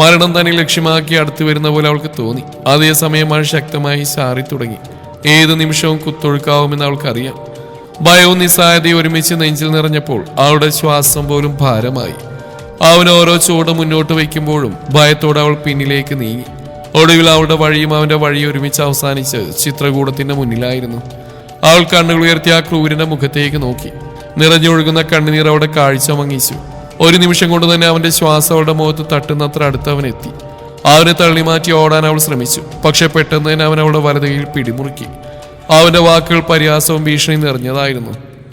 മരണം തന്നെ ലക്ഷ്യമാക്കി അടുത്തു വരുന്ന പോലെ അവൾക്ക് തോന്നി. അതേസമയം മഴ ശക്തമായി ചാറി തുടങ്ങി. ഏത് നിമിഷവും കുത്തൊഴുക്കാവുമെന്ന് അവൾക്കറിയാം. ഭയവും നിസ്സഹായതയും ഒരുമിച്ച് നെഞ്ചിൽ നിറഞ്ഞപ്പോൾ അവളുടെ ശ്വാസം പോലും ഭാരമായി. അവൻ ഓരോ ചുവട് മുന്നോട്ട് വയ്ക്കുമ്പോഴും ഭയത്തോടെ അവൾ പിന്നിലേക്ക് നീങ്ങി. ഒടുവിൽ അവളുടെ വഴിയും അവന്റെ വഴിയും ഒരുമിച്ച് അവസാനിച്ച് ചിത്രകൂടത്തിന്റെ മുന്നിലായിരുന്നു. അവൾ കണ്ണുകൾ ഉയർത്തി ആ ക്രൂരന്റെ മുഖത്തേക്ക് നോക്കി. നിറഞ്ഞൊഴുകുന്ന കണ്ണുനീർ അവിടെ കാഴ്ച മങ്ങിച്ചു. ഒരു നിമിഷം കൊണ്ട് തന്നെ അവന്റെ ശ്വാസം അവളുടെ മുഖത്ത് തട്ടുന്നത്ര അടുത്ത് അവൻ എത്തി. അവനെ തള്ളിമാറ്റി ഓടാൻ അവൾ ശ്രമിച്ചു. പക്ഷെ പെട്ടെന്ന് തന്നെ അവൻ അവളുടെ വലതുകയിൽ പിടിമുറുക്കി. അവന്റെ വാക്കുകൾ പരിഹാസവും ഭീഷണിയും നിറഞ്ഞതായിരുന്നു.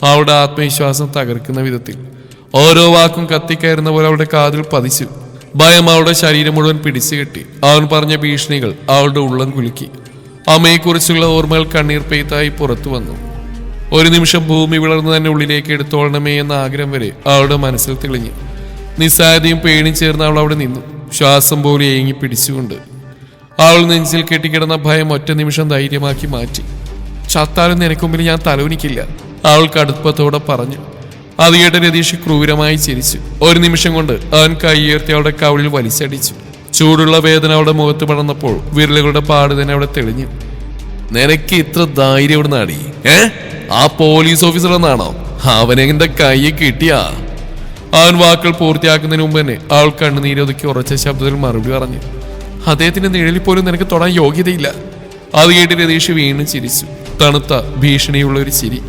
അവളുടെ ആത്മവിശ്വാസം തകർക്കുന്ന വിധത്തിൽ ഓരോ വാക്കും കത്തിക്കയറുന്ന പോലെ അവളുടെ കാതിൽ പതിച്ചു. ഭയം അവളുടെ ശരീരം മുഴുവൻ പിടിച്ചു കെട്ടി. അവൻ പറഞ്ഞ ഭീഷണികൾ അവളുടെ ഉള്ളം കുലുക്കി. അമ്മയെക്കുറിച്ചുള്ള ഓർമ്മകൾ കണ്ണീർ പെയ്ത്തായി പുറത്തു വന്നു. ഒരു നിമിഷം ഭൂമി വിളർന്ന് തന്നെ ഉള്ളിലേക്ക് എടുത്തോളണമേ എന്ന ആഗ്രഹം വരെ അവളുടെ മനസ്സിൽ തെളിഞ്ഞു. നിസ്സാരതയും പേടിയും ചേർന്ന് അവൾ അവിടെ നിന്നു, ശ്വാസം പോലെ ഏങ്ങി പിടിച്ചുകൊണ്ട്. അവൾ നെഞ്ചിൽ കെട്ടിക്കിടന്ന ഭയം ഒറ്റ നിമിഷം ധൈര്യമാക്കി മാറ്റി. ചത്താലും നിനക്ക് മുമ്പിൽ ഞാൻ തലവനിക്കില്ല, അവൾ കടുപ്പത്തോടെ പറഞ്ഞു. അത് കേട്ട് രതീഷ് ക്രൂരമായി ചിരിച്ചു. ഒരു നിമിഷം കൊണ്ട് അവൻ കൈയുയർത്തി അവളുടെ കവിളിൽ വലിച്ചടിച്ചു. ചൂടുള്ള വേദന അവളുടെ മുഖത്ത് പടർന്നപ്പോൾ വിരലുകളുടെ പാട് തന്നെ അവിടെ തെളിഞ്ഞു. നിനക്ക് ഇത്ര ധൈര്യം എവിടെ നാടി? ആ പോലീസ് ഓഫീസർ എന്നാണോ? അവനെന്റെ കൈ കിട്ടിയാ? അവൻ വാക്കുകൾ പൂർത്തിയാക്കുന്നതിന് മുമ്പ് തന്നെ അവൾ കണ്ണുനീരൊതുക്കി ഉറച്ച ശബ്ദത്തിൽ മറുപടി പറഞ്ഞു. അദ്ദേഹത്തിന്റെ നിഴലിൽ പോലും നിനക്ക് തൊടാൻ യോഗ്യതയില്ല. അത് കേട്ട് രതീഷ് വീണ്ടും ചിരിച്ചു. തണുത്ത ഭീഷണിയുള്ള ഒരു ചിരി.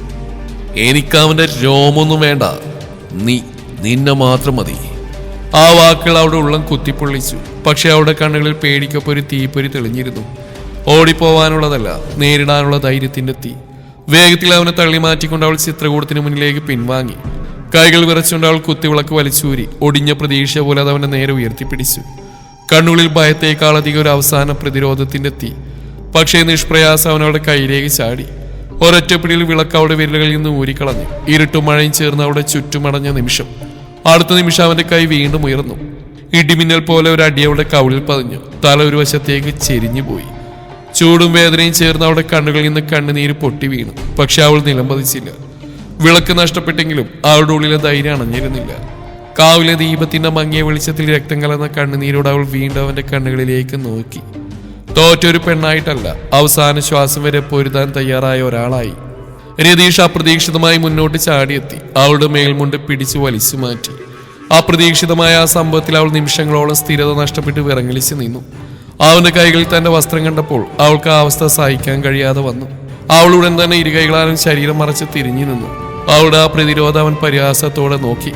എനിക്ക് അവന്റെ രോമൊന്നും വേണ്ട, നിന്നെ മാത്രം മതി. ആ വാക്കുകൾ അവിടെ ഉള്ളം കുത്തിപ്പൊള്ളിച്ചു. പക്ഷെ അവളുടെ കണ്ണുകളിൽ പേടിക്കൊപ്പം ഒരു തീപ്പൊരി തെളിഞ്ഞിരുന്നു. ഓടിപ്പോവാനുള്ളതല്ല, നേരിടാനുള്ള ധൈര്യത്തിന്റെ തീ. വേഗത്തിൽ അവനെ തള്ളി മാറ്റിക്കൊണ്ട് അവൾ ചിത്രകൂടത്തിന് മുന്നിലേക്ക് പിൻവാങ്ങി. കൈകൾ വിറച്ചുകൊണ്ട് അവൾ കുത്തിവിളക്ക് വലിച്ചൂരി ഒടിഞ്ഞ പ്രതീക്ഷ പോലെ അത് അവന്റെ നേരെ ഉയർത്തിപ്പിടിച്ചു. കണ്ണുകളിൽ ഭയത്തേക്കാളധികം ഒരു അവസാന പ്രതിരോധത്തിന്റെ തീ. പക്ഷേ നിഷ്പ്രയാസം അവനവളുടെ കൈയിലേക്ക് ചാടി. ഒരൊറ്റപ്പിടിയിൽ വിളക്ക് അവളുടെ വിരലുകളിൽ നിന്ന് ഊരിക്കളഞ്ഞു. ഇരുട്ടും മഴയും ചേർന്ന് അവളുടെ ചുറ്റുമടഞ്ഞ നിമിഷം. അടുത്ത നിമിഷം അവന്റെ കൈ വീണ്ടും ഉയർന്നു. ഇടിമിന്നൽ പോലെ ഒരു അടി അവളുടെ കവിളിൽ പതിഞ്ഞു. തല ഒരു വശത്തേക്ക് ചെരിഞ്ഞു പോയി. ചൂടും വേദനയും ചേർന്ന് അവളുടെ കണ്ണുകളിൽ നിന്ന് കണ്ണുനീര് പൊട്ടി വീണു. പക്ഷെ അവൾ നിലംപതിച്ചില്ല. വിളക്ക് നഷ്ടപ്പെട്ടെങ്കിലും അവളുടെ ഉള്ളിലെ ധൈര്യം അണഞ്ഞിരുന്നില്ല. കാവിലെ ദീപത്തിന്റെ മങ്ങിയ വെളിച്ചത്തിൽ രക്തം കലർന്ന കണ്ണുനീരോട് അവൾ വീണ്ടും അവന്റെ കണ്ണുകളിലേക്ക് നോക്കി. തോറ്റൊരു പെണ്ണായിട്ടല്ല, അവസാന ശ്വാസം വരെ പൊരുതാൻ തയ്യാറായ ഒരാളായി. രതീഷ് അപ്രതീക്ഷിതമായി മുന്നോട്ട് ചാടിയെത്തി. അവളുടെ മേൽമുണ്ട് പിടിച്ചു വലിച്ചു മാറ്റി. അപ്രതീക്ഷിതമായ ആ സംഭവത്തിൽ അവൾ നിമിഷങ്ങളോളം സ്ഥിരത നഷ്ടപ്പെട്ട് വിറങ്ങലിച്ച് നിന്നു. അവന്റെ കൈകളിൽ തന്റെ വസ്ത്രം കണ്ടപ്പോൾ അവൾക്ക് ആ അവസ്ഥ സഹിക്കാൻ കഴിയാതെ വന്നു. അവളുടൻ തന്നെ ഇരുകൈകളാലും ശരീരം മറച്ച് തിരിഞ്ഞു നിന്നു. അവളുടെ ആ പ്രതിരോധം അവൻ പരിഹാസത്തോടെ നോക്കി.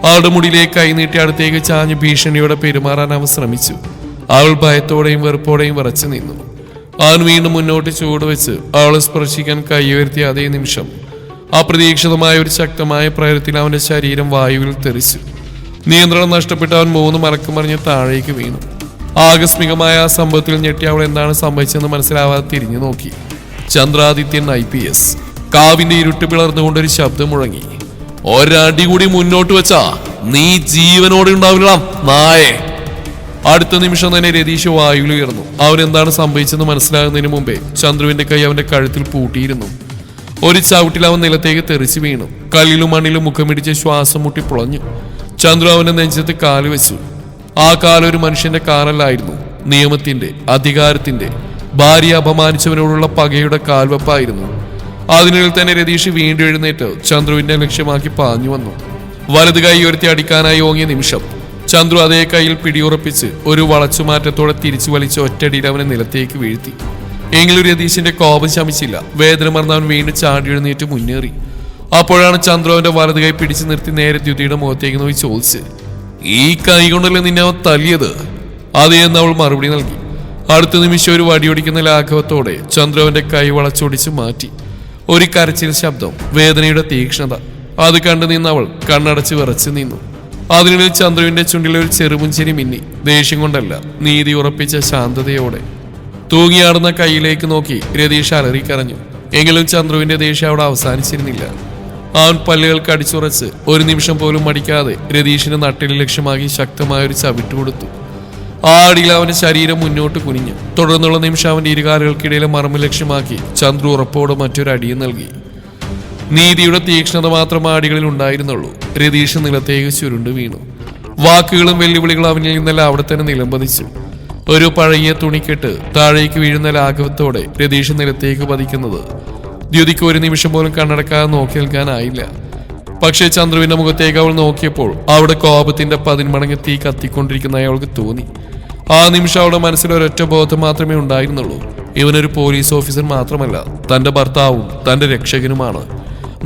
അവളുടെ മുടിയിലേക്ക് കൈനീട്ടി അടുത്തേക്ക് ചാഞ്ഞ് ഭീഷണിയോടെ പെരുമാറാൻ അവൻ ശ്രമിച്ചു. അവൾ ഭയത്തോടെയും വെറുപ്പോടെയും വിറച്ചു നിന്നു. അവൻ വീണ്ടും മുന്നോട്ട് ചൂടുവെച്ച് അവളെ സ്പർശിക്കാൻ കൈ ഉയർത്തിയ അതേ നിമിഷം അപ്രതീക്ഷിതമായ ഒരു ശക്തമായ പ്രയത്നത്തിൽ അവന്റെ ശരീരം വായുവിൽ തെറിച്ചു. നിയന്ത്രണം നഷ്ടപ്പെട്ട് അവൻ 3 മലക്ക് മറിഞ്ഞ് താഴേക്ക് വീണു. ആകസ്മികമായ ആ സംഭവത്തിൽ ഞെട്ടി അവൾ എന്താണ് സംഭവിച്ചതെന്ന് മനസ്സിലാവാതെ തിരിഞ്ഞു നോക്കി. ചന്ദ്രാദിത്യൻ IPS. കാവിന്റെ ഇരുട്ട് പിളർന്നുകൊണ്ടൊരു ശബ്ദം മുഴങ്ങി. ഒരടി കൂടി മുന്നോട്ട് വെച്ചാ നീ ജീവനോടെ ഉണ്ടാവില്ല നായേ. അടുത്ത നിമിഷം തന്നെ രതീഷ് വായുവിൽ ഉയർന്നു. അവൻ എന്താണ് സംഭവിച്ചെന്ന് മനസ്സിലാകുന്നതിന് മുമ്പേ ചന്ദ്രുവിന്റെ കൈ അവന്റെ കഴുത്തിൽ പൂട്ടിയിരുന്നു. ഒരു ചവിട്ടിൽ അവൻ നിലത്തേക്ക് തെറിച്ചു വീണു. കല്ലിലും മണ്ണിലും മുഖമിടിച്ച് ശ്വാസം മുട്ടി പുളഞ്ഞു. ചന്ദ്രു അവന്റെ നെഞ്ചത്ത് കാല് വെച്ചു. ആ കാലൊരു മനുഷ്യന്റെ കാലല്ലായിരുന്നു, നിയമത്തിന്റെ, അധികാരത്തിന്റെ, ഭാര്യയെ അപമാനിച്ചവനോടുള്ള പകയുടെ കാൽവെപ്പായിരുന്നു. അതിനിടയിൽ തന്നെ രതീഷ് വീണ്ടും എഴുന്നേറ്റ് ചന്ദ്രുവിന്റെ ലക്ഷ്യമാക്കി പാഞ്ഞു വന്നു. വലത് കൈ ഉയർത്തി അടിക്കാനായി ഓങ്ങിയ നിമിഷം ചന്ദ്രു അതേ കൈയിൽ പിടിയുറപ്പിച്ച് ഒരു വളച്ചുമാറ്റത്തോടെ തിരിച്ചു വലിച്ച് ഒറ്റടിയിൽ അവനെ നിലത്തേക്ക് വീഴ്ത്തി. എങ്കിലും രതീഷിന്റെ കോപം ശമിച്ചില്ല. വേദന മറന്ന് അവൻ വീണ്ടും ചാടി എഴുന്നേറ്റ് മുന്നേറി. അപ്പോഴാണ് ചന്ദ്രു അവന്റെ വലത് കൈ പിടിച്ചു നിർത്തി നേരെ ദ്യുതിയുടെ മുഖത്തേക്ക് നോക്കി ചോദിച്ച്, ഈ കൈ കൊണ്ടല്ലേ നിന്നെ അവൻ തല്ലിയത്? അതേ എന്ന് അവൾ മറുപടി നൽകി. അടുത്ത നിമിഷം ഒരു വടിയൊടിക്കുന്ന ലാഘവത്തോടെ ചന്ദ്രു അവന്റെ കൈ വളച്ചൊടിച്ച് മാറ്റി. ഒരു കരച്ചിൽ ശബ്ദം, വേദനയുടെ തീക്ഷ്ണത. അത് കണ്ടു നിന്ന് അവൾ കണ്ണടച്ച് വിറച്ചു നിന്നു. അതിനിടയിൽ ചന്ദ്രുവിന്റെ ചുണ്ടിലെ ഒരു ചെറുപുഞ്ചിരി മിന്നി. ദേഷ്യം കൊണ്ടല്ല, നീതി ഉറപ്പിച്ച ശാന്തതയോടെ. തൂങ്ങിയാടുന്ന കൈയിലേക്ക് നോക്കി രതീഷ് അലറിക്കരഞ്ഞു. എങ്കിലും ചന്ദ്രുവിന്റെ ദേഷ്യം അവിടെ അവസാനിച്ചിരുന്നില്ല. അവൻ പല്ലുകൾ കടിച്ചുറച്ച് ഒരു നിമിഷം പോലും മടിക്കാതെ രതീഷിന്റെ നട്ടിൽ ലക്ഷ്യമാക്കി ശക്തമായൊരു ചവിട്ട് കൊടുത്തു. ആ അടിയിൽ അവന്റെ ശരീരം മുന്നോട്ട് കുനിഞ്ഞു. തുടർന്നുള്ള നിമിഷം അവന്റെ ഇരുകാലുകൾക്കിടയിലെ മർമ്മ ലക്ഷ്യമാക്കി ചന്ദ്രു ഉറപ്പോടെ മറ്റൊരു അടിയും നൽകി. നീതിയുടെ തീക്ഷ്ണത മാത്രം ആ അടികളിൽ ഉണ്ടായിരുന്നുള്ളൂ. രതീഷ് നിലത്തേക്ക് ചുരുണ്ടു വീണു. വാക്കുകളും വെല്ലുവിളികളും അവനിൽ നിന്നല്ല അവിടെ തന്നെ നിലംപതിച്ചു. ഒരു പഴകിയ തുണിക്കെട്ട് താഴേക്ക് വീഴുന്ന ലാഘവത്തോടെ രതീഷ് നിലത്തേക്ക് പതിക്കുന്നത് ദ്യുതിക്ക് ഒരു നിമിഷം പോലും കണ്ണടക്കാതെ നോക്കി നിൽക്കാനായില്ല. പക്ഷേ ചന്ദ്രുവിന്റെ മുഖത്തേക്ക് അവൾ നോക്കിയപ്പോൾ അവിടെ കോപത്തിന്റെ 10 മടങ്ങ് തീ കത്തിക്കൊണ്ടിരിക്കുന്നതായി അവൾക്ക് തോന്നി. ആ നിമിഷം അവളുടെ മനസ്സിൽ ഒരൊറ്റ ബോധം മാത്രമേ ഉണ്ടായിരുന്നുള്ളൂ. ഇവനൊരു പോലീസ് ഓഫീസർ മാത്രമല്ല, തന്റെ ഭർത്താവും തന്റെ രക്ഷകനുമാണ്.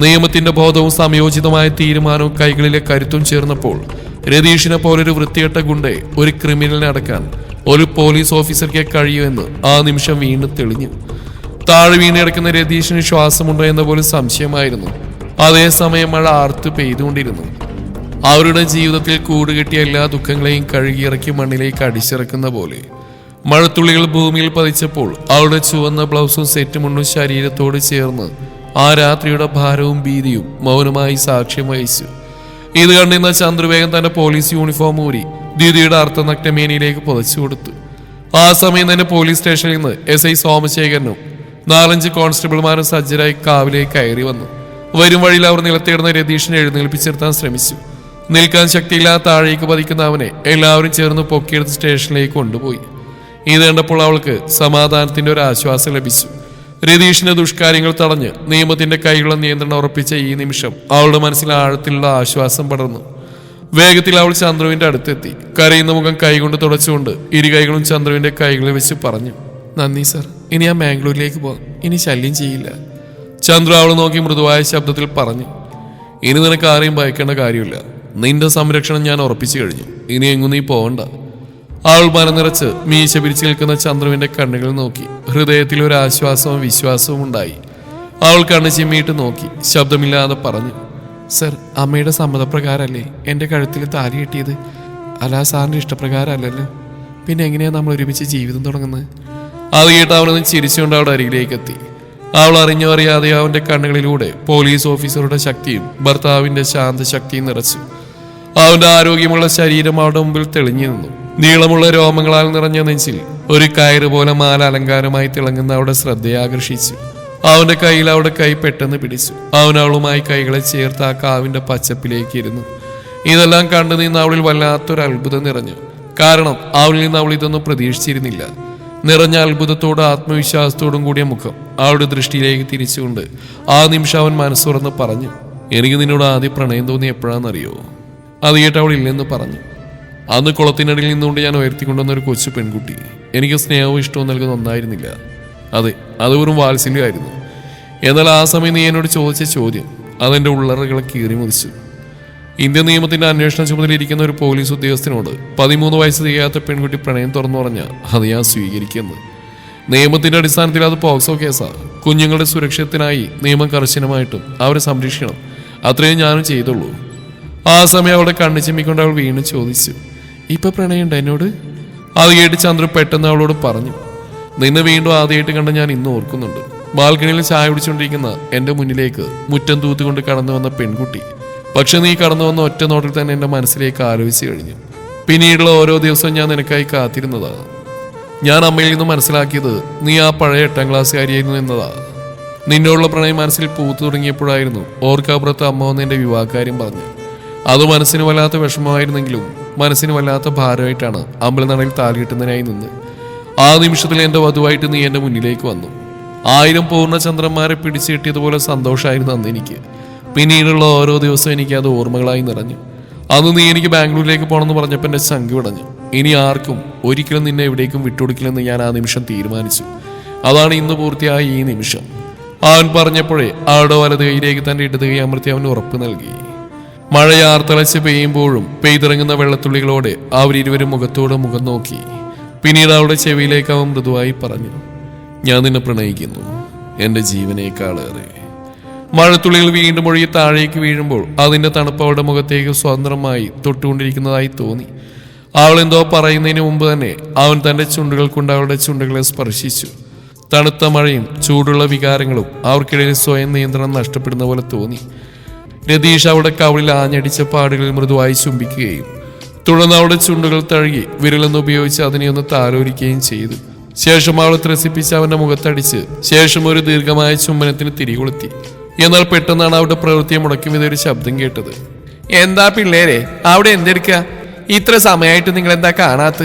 നിയമത്തിന്റെ ബോധവും സംയോജിതമായ തീരുമാനവും കൈകളിലെ കരുത്തും ചേർന്നപ്പോൾ രതീഷിനെ പോലൊരു വൃത്തികെട്ട ഗുണ്ടയെ, ഒരു ക്രിമിനലിനെ അടക്കാൻ ഒരു പോലീസ് ഓഫീസർക്ക് കഴിയുമെന്ന് ആ നിമിഷം വീണ്ടും തെളിഞ്ഞു. താഴെ വീണിടക്കുന്ന രതീഷിന് ശ്വാസമുണ്ടോ എന്ന പോലും സംശയമായിരുന്നു. അതേസമയം മഴ ആർത്ത് പെയ്തുകൊണ്ടിരുന്നു. അവരുടെ ജീവിതത്തിൽ കൂടുകെട്ടിയ എല്ലാ ദുഃഖങ്ങളെയും കഴുകിയിറക്കി മണ്ണിലേക്ക് അടിച്ചിറക്കുന്ന പോലെ മഴത്തുള്ളികൾ ഭൂമിയിൽ പതിച്ചപ്പോൾ അവളുടെ ചുവന്ന ബ്ലൗസും സെറ്റ് മുണ്ടും ശരീരത്തോട് ചേർന്ന് ആ രാത്രിയുടെ ഭാരവും ഭീതിയും മൗനമായി സാക്ഷ്യം വഹിച്ചു. ഇത് കണ്ടിരുന്ന ചന്ദ്രവേഗം തന്റെ പോലീസ് യൂണിഫോം ഊരി ദ്യുതിയുടെ അർത്ഥനഗ്നമേനിയിലേക്ക് പുതച്ചു കൊടുത്തു. ആ സമയം തന്നെ പോലീസ് സ്റ്റേഷനിൽ നിന്ന് SI സോമശേഖരനും 4-5 കോൺസ്റ്റബിൾമാരും സജ്ജരായി കാവിലേക്ക് കയറി വന്നു. വരും വഴിയിൽ അവർ നിലത്തിടുന്ന രതീഷിനെ എഴുന്നേൽപ്പിച്ചിരുത്താൻ ശ്രമിച്ചു. നിൽക്കാൻ ശക്തിയില്ലാതെ താഴേക്ക് പതിക്കുന്ന അവനെ എല്ലാവരും ചേർന്ന് പൊക്കിയെടുത്ത് സ്റ്റേഷനിലേക്ക് കൊണ്ടുപോയി. ഇത് കണ്ടപ്പോൾ അവൾക്ക് സമാധാനത്തിന്റെ ഒരു ആശ്വാസം ലഭിച്ചു. രതീഷിന്റെ ദുഷ്കാര്യങ്ങൾ തടഞ്ഞ് നിയമത്തിന്റെ കൈകളുടെ നിയന്ത്രണം ഉറപ്പിച്ച ഈ നിമിഷം അവളുടെ മനസ്സിൽ ആഴത്തിലുള്ള ആശ്വാസം പടർന്നു. വേഗത്തിൽ അവൾ ചന്ദ്രുവിന്റെ അടുത്തെത്തി. കരയുന്ന മുഖം കൈകൊണ്ട് തുടച്ചുകൊണ്ട് ഇരുകൈകളും ചന്ദ്രുവിന്റെ കൈകളിൽ വെച്ച് പറഞ്ഞു, നന്ദി സർ, ഇനി ഞാൻ ബാംഗ്ലൂരിലേക്ക് പോകാം, ഇനി ശല്യം ചെയ്യില്ല. ചന്ദ്രു അവൾ നോക്കി മൃദുവായ ശബ്ദത്തിൽ പറഞ്ഞു, ഇനി നിനക്ക് ആരെയും ഭയക്കേണ്ട കാര്യമില്ല. നിന്റെ സംരക്ഷണം ഞാൻ ഉറപ്പിച്ചു കഴിഞ്ഞു. ഇനി എങ്ങും നീ പോകണ്ട. അവൾ മനനിറച്ച് മീശ പിരിച്ചു നിൽക്കുന്ന ചന്ദ്രുവിന്റെ കണ്ണുകൾ നോക്കി. ഹൃദയത്തിൽ ഒരു ആശ്വാസവും വിശ്വാസവും ഉണ്ടായി. അവൾ കണ്ണ് ചിമ്മിയിട്ട് നോക്കി ശബ്ദമില്ലാതെ പറഞ്ഞു, സർ, അമ്മയുടെ സമ്മതപ്രകാരമല്ലേ എൻ്റെ കഴുത്തിൽ താലി കെട്ടിയത്? അല്ല, സാറിൻ്റെ ഇഷ്ടപ്രകാരമല്ലല്ലോ. പിന്നെ എങ്ങനെയാണ് നമ്മൾ ഒരുമിച്ച് ജീവിതം തുടങ്ങുന്നത്? അത് കേട്ട് അവനൊന്ന് ചിരിച്ചുകൊണ്ട് അവിടെ അരികിലേക്ക് എത്തി. അവൾ അറിഞ്ഞോ അറിയാതെ അവൻ്റെ കണ്ണുകളിലൂടെ പോലീസ് ഓഫീസറുടെ ശക്തിയും ഭർത്താവിൻ്റെ ശാന്തശക്തിയും നിറച്ചു. അവൻ്റെ ആരോഗ്യമുള്ള ശരീരം അവളുടെ മുമ്പിൽ തെളിഞ്ഞു നിന്നു. നീളമുള്ള രോമങ്ങളാൽ നിറഞ്ഞ നെഞ്ചിൽ ഒരു കയറ് പോലെ മാല അലങ്കാരമായി തിളങ്ങുന്ന അവളുടെ ശ്രദ്ധയെ ആകർഷിച്ചു. അവന്റെ കയ്യിൽ അവളുടെ കൈ പെട്ടെന്ന് പിടിച്ചു. അവൻ അവളുമായി കൈകളെ ചേർത്ത് ആ കാവിന്റെ പച്ചപ്പിലേക്ക് ഇരുന്നു. ഇതെല്ലാം കണ്ടു നിന്ന് അവളിൽ വല്ലാത്തൊരു അത്ഭുതം നിറഞ്ഞു. കാരണം അവളിൽ നിന്ന് അവൾ ഇതൊന്നും പ്രതീക്ഷിച്ചിരുന്നില്ല. നിറഞ്ഞ അത്ഭുതത്തോടും ആത്മവിശ്വാസത്തോടും കൂടിയ മുഖം അവളുടെ ദൃഷ്ടിയിലേക്ക് തിരിച്ചുകൊണ്ട് ആ നിമിഷം അവൻ മനസ്സുറന്ന് പറഞ്ഞു, എനിക്ക് നിന്നോട് ആദ്യം പ്രണയം തോന്നി എപ്പോഴാണെന്നറിയോ? അത് കേട്ട് അവൾ ഇല്ലെന്ന് പറഞ്ഞു. അന്ന് കുളത്തിനടിയിൽ നിന്നുകൊണ്ട് ഞാൻ ഉയർത്തിക്കൊണ്ടുവന്ന ഒരു കൊച്ചു പെൺകുട്ടി എനിക്ക് സ്നേഹവും ഇഷ്ടവും നൽകുന്ന ഒന്നായിരുന്നില്ല. അതെ, അത് വെറും വാത്സല്യമായിരുന്നു. എന്നാൽ ആ സമയം നീ എന്നോട് ചോദിച്ച ചോദ്യം അതെൻ്റെ ഉള്ളറകളെ കീറി മുറിച്ചു. ഇന്ത്യൻ നിയമത്തിന്റെ അന്വേഷണ ചുമതലയിരിക്കുന്ന ഒരു പോലീസ് ഉദ്യോഗസ്ഥനോട് 13 വയസ്സ് തികയാത്ത പെൺകുട്ടി പ്രണയം തുറന്നു പറഞ്ഞാൽ അത് ഞാൻ സ്വീകരിക്കുന്നു. നിയമത്തിന്റെ അടിസ്ഥാനത്തിൽ അത് പോക്സോ കേസാണ്. കുഞ്ഞുങ്ങളുടെ സുരക്ഷത്തിനായി നിയമം കർശനമായിട്ടും അവരെ സംരക്ഷിക്കണം. അത്രയും ഞാനും ചെയ്തുള്ളൂ. ആ സമയം അവളെ കണ്ണു ചിമ്മിക്കൊണ്ട് അവൾ വീണ്ടും ചോദിച്ചു, ഇപ്പൊ പ്രണയമുണ്ട് എന്നോട്? അത് കേട്ട് ചന്ദ്രു പെട്ടെന്ന് അവളോട് പറഞ്ഞു, നിന്നെ വീണ്ടും ആദ്യമായിട്ട് കണ്ട ഞാൻ ഇന്ന് ഓർക്കുന്നുണ്ട്. ബാൽക്കണിയിൽ ചായ കുടിച്ചുകൊണ്ടിരിക്കുന്ന എന്റെ മുന്നിലേക്ക് മുറ്റം തൂത്തുകൊണ്ട് കടന്നു വന്ന പെൺകുട്ടി. പക്ഷെ നീ കടന്നു വന്ന ഒറ്റ നോട്ടിൽ തന്നെ എന്റെ മനസ്സിലേക്ക് ആലോചിച്ചു കഴിഞ്ഞു. പിന്നീടുള്ള ഓരോ ദിവസവും ഞാൻ നിനക്കായി കാത്തിരുന്നതാണ്. ഞാൻ അമ്മയിൽ നിന്ന് മനസ്സിലാക്കിയത് നീ ആ പഴയ 8ാം ക്ലാസ്സുകാരിയായിരുന്നു എന്നതാ. നിന്നോടുള്ള പ്രണയം മനസ്സിൽ പൂത്തു തുടങ്ങിയപ്പോഴായിരുന്നു ഓർക്കാപ്പുറത്ത് അമ്മ വന്ന് എന്റെ വിവാഹകാര്യം പറഞ്ഞു. അത് മനസ്സിന് വല്ലാത്ത വിഷമമായിരുന്നെങ്കിലും മനസ്സിന് വല്ലാത്ത ഭാരമായിട്ടാണ് അമ്പലനടയിൽ താലി കെട്ടുന്നതിനായി നിന്ന്. ആ നിമിഷത്തിൽ എൻ്റെ വധുവായിട്ട് നീ എൻ്റെ മുന്നിലേക്ക് വന്നു. 1000 പൂർണ്ണചന്ദ്രന്മാരെ പിടിച്ചു കിട്ടിയതുപോലെ സന്തോഷമായിരുന്നു അന്ന് എനിക്ക്. പിന്നീടുള്ള ഓരോ ദിവസവും എനിക്ക് അത് ഓർമ്മകളായി നിറഞ്ഞു. അന്ന് നീ എനിക്ക് ബാംഗ്ലൂരിലേക്ക് പോകണമെന്ന് പറഞ്ഞപ്പോൾ എൻ്റെ ശങ്ക വിടഞ്ഞു. ഇനി ആർക്കും ഒരിക്കലും നിന്നെ എവിടേക്കും വിട്ടുകൊടുക്കില്ലെന്ന് ഞാൻ ആ നിമിഷം തീരുമാനിച്ചു. അതാണ് ഇന്ന് പൂർത്തിയായ ഈ നിമിഷം. അവൻ പറഞ്ഞപ്പോഴേ അവളുടെ വലത് കൈയിലേക്ക് തൻ്റെ ഇടത് കൈ അമർത്തി അവന് ഉറപ്പ് നൽകി. മഴയാർത്തളച്ച് പെയ്യുമ്പോഴും പെയ്തിറങ്ങുന്ന വെള്ളത്തുള്ളികളോടെ അവരിരുവരും മുഖത്തോട് മുഖം നോക്കി. പിന്നീട് അവളുടെ ചെവിയിലേക്ക് അവൻ മൃദുവായി പറഞ്ഞു, ഞാൻ നിന്നെ പ്രണയിക്കുന്നു, എൻ്റെ ജീവനേക്കാളേറെ. മഴത്തുള്ളികൾ വീണ്ടും ഒഴുകി താഴേക്ക് വീഴുമ്പോൾ അതിൻ്റെ തണുപ്പ് അവളുടെ മുഖത്തേക്ക് സ്വതന്ത്രമായി തൊട്ടുകൊണ്ടിരിക്കുന്നതായി തോന്നി. അവൾ എന്തോ പറയുന്നതിന് മുമ്പ് തന്നെ അവൻ തൻ്റെ ചുണ്ടുകൾ കൊണ്ട് അവളുടെ ചുണ്ടുകളെ സ്പർശിച്ചു. തണുത്ത മഴയും ചൂടുള്ള വികാരങ്ങളും അവർക്കിടയിൽ സ്വയം നിയന്ത്രണം നഷ്ടപ്പെടുന്ന പോലെ തോന്നി. രതീഷ് അവളുടെ കവിളിൽ ആഞ്ഞടിച്ച പാടുകളിൽ മൃദുവായി ചുംബിക്കുകയും തുടർന്ന് അവളുടെ ചുണ്ടുകൾ തഴുകി വിരലൊന്ന് ഉപയോഗിച്ച് അതിനെ ഒന്ന് താലോലിക്കുകയും ചെയ്തു. ശേഷം അവളെ ത്രസിപ്പിച്ച് അവന്റെ മുഖത്തടിച്ച് ശേഷം ഒരു ദീർഘമായ ചുംബനത്തിന് തിരികൊളുത്തി. എന്നാൽ പെട്ടെന്നാണ് അവളുടെ പ്രവൃത്തിയെ മുടക്കും ഇതൊരു ശബ്ദം കേട്ടത്. എന്താ പിള്ളേരെ അവിടെ എന്തെടുക്ക? ഇത്ര സമയമായിട്ട് നിങ്ങൾ എന്താ കാണാത്ത?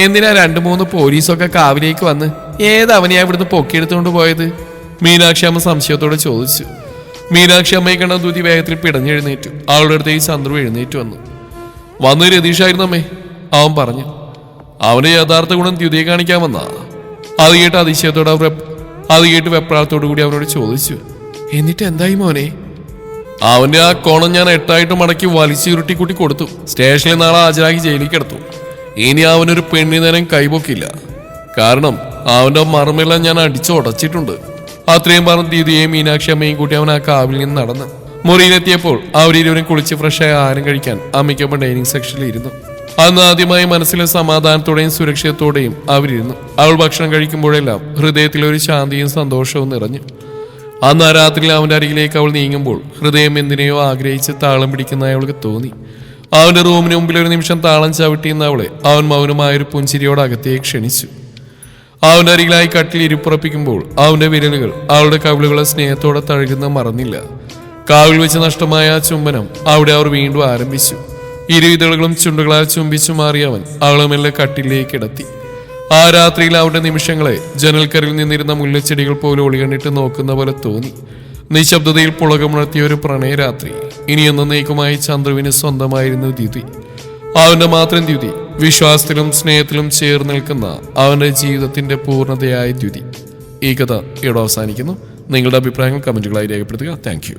എന്തിനാ 2-3 പോലീസൊക്കെ കാവിലേക്ക് വന്ന് ഏതവനെയാ ഇവിടുന്ന് പൊക്കിയെടുത്തുകൊണ്ട് പോയത്? മീനാക്ഷി അമ്മ സംശയത്തോടെ ചോദിച്ചു. മീനാക്ഷി അമ്മയെ കണ്ട ദ്യുതി വേഗത്തിൽ പിടഞ്ഞെഴുന്നേറ്റു. അവളുടെ അടുത്തേക്ക് ചന്ദ്രു എഴുന്നേറ്റ് വന്നു രതീഷായിരുന്നു അമ്മേ, അവൻ പറഞ്ഞു. അവന്റെ യഥാർത്ഥ ഗുണം ദ്യുതിയെ കാണിക്കാമെന്നാ. അത് കേട്ട് അതിശയത്തോടെ അത് കേട്ട് വെപ്രാളത്തോടു കൂടി അവനോട് ചോദിച്ചു, എന്നിട്ട് എന്തായി മോനെ? അവന്റെ ആ കോണം ഞാൻ 8ആയിട്ട് മടക്കി വലിച്ചുരുട്ടി കൂട്ടി കൊടുത്തു. സ്റ്റേഷനിൽ നാളെ ഹാജരാക്കി ജയിലിലേക്ക് എടുത്തു. ഇനി അവനൊരു പെണ്ണിനേരം കൈപൊക്കില്ല. കാരണം അവന്റെ മറുമെല്ലാം ഞാൻ അടിച്ചുടച്ചിട്ടുണ്ട്. അത്രയും പറഞ്ഞ് ദീദിയെയും മീനാക്ഷി അമ്മയും കൂട്ടി അവൻ ആ കാവിൽ നിന്ന് നടന്നു. മുറിയിലെത്തിയപ്പോൾ അവരിരുവരും കുളിച്ച് ഫ്രഷായി ആഹാരം കഴിക്കാൻ അമ്മയ്ക്കൊപ്പം ഡൈനിങ് സെക്ഷനിൽ ഇരുന്നു. അന്ന് ആദ്യമായി മനസ്സിലെ സമാധാനത്തോടെയും സുരക്ഷിതത്തോടെയും അവരിരുന്നു. അവൾ ഭക്ഷണം കഴിക്കുമ്പോഴെല്ലാം ഹൃദയത്തിൽ ഒരു ശാന്തിയും സന്തോഷവും നിറഞ്ഞു. അന്ന് ആ രാത്രിയിൽ അവന്റെ അരികിലേക്ക് അവൾ നീങ്ങുമ്പോൾ ഹൃദയം എന്തിനെയോ ആഗ്രഹിച്ച് താളം പിടിക്കുന്നതായി അവൾക്ക് തോന്നി. അവന്റെ റൂമിന് മുമ്പിൽ ഒരു നിമിഷം താളം ചവിട്ടിയെന്ന് അവളെ അവൻ മൗനമായൊരു പുഞ്ചിരിയോട് അകത്തേക്ക് ക്ഷണിച്ചു. അവന്റെ അരികിലായി കട്ടിൽ ഇരിപ്പുറപ്പിക്കുമ്പോൾ അവന്റെ വിരലുകൾ അവളുടെ കവിളുകളെ സ്നേഹത്തോടെ തഴുകുന്ന മറന്നില്ല. കാവിൽ വെച്ച് നഷ്ടമായ ആ ചുംബനം അവിടെ അവർ വീണ്ടും ആരംഭിച്ചു. ഇരുവിതളുകളും ചുണ്ടുകളാൽ ചുംബിച്ചു മാറിയവൻ അവളെ മെല്ലെ കട്ടിലേക്ക് കിടത്തി. ആ രാത്രിയിൽ അവരുടെ നിമിഷങ്ങളെ ജനൽക്കരിൽ നിന്നിരുന്ന മുല്ലച്ചെടികൾ പോലെ ഒളികണ്ണിട്ട് നോക്കുന്ന പോലെ തോന്നി. നിശബ്ദതയിൽ പുളകമുണർത്തിയ ഒരു പ്രണയരാത്രി ഇനി എന്നേക്കുമായി ചന്ദ്രുവിന് സ്വന്തമായിരുന്നു ദ്യുതി. അവന്റെ മാത്രം ദ്യുതി, വിശ്വാസത്തിലും സ്നേഹത്തിലും ചേർന്ന് നിൽക്കുന്ന അവന്റെ ജീവിതത്തിന്റെ പൂർണ്ണതയായ ദ്യുതി. ഈ കഥ ഇവിടെ അവസാനിക്കുന്നു. നിങ്ങളുടെ അഭിപ്രായങ്ങൾ കമന്റുകളായി രേഖപ്പെടുത്തുക. Thank you.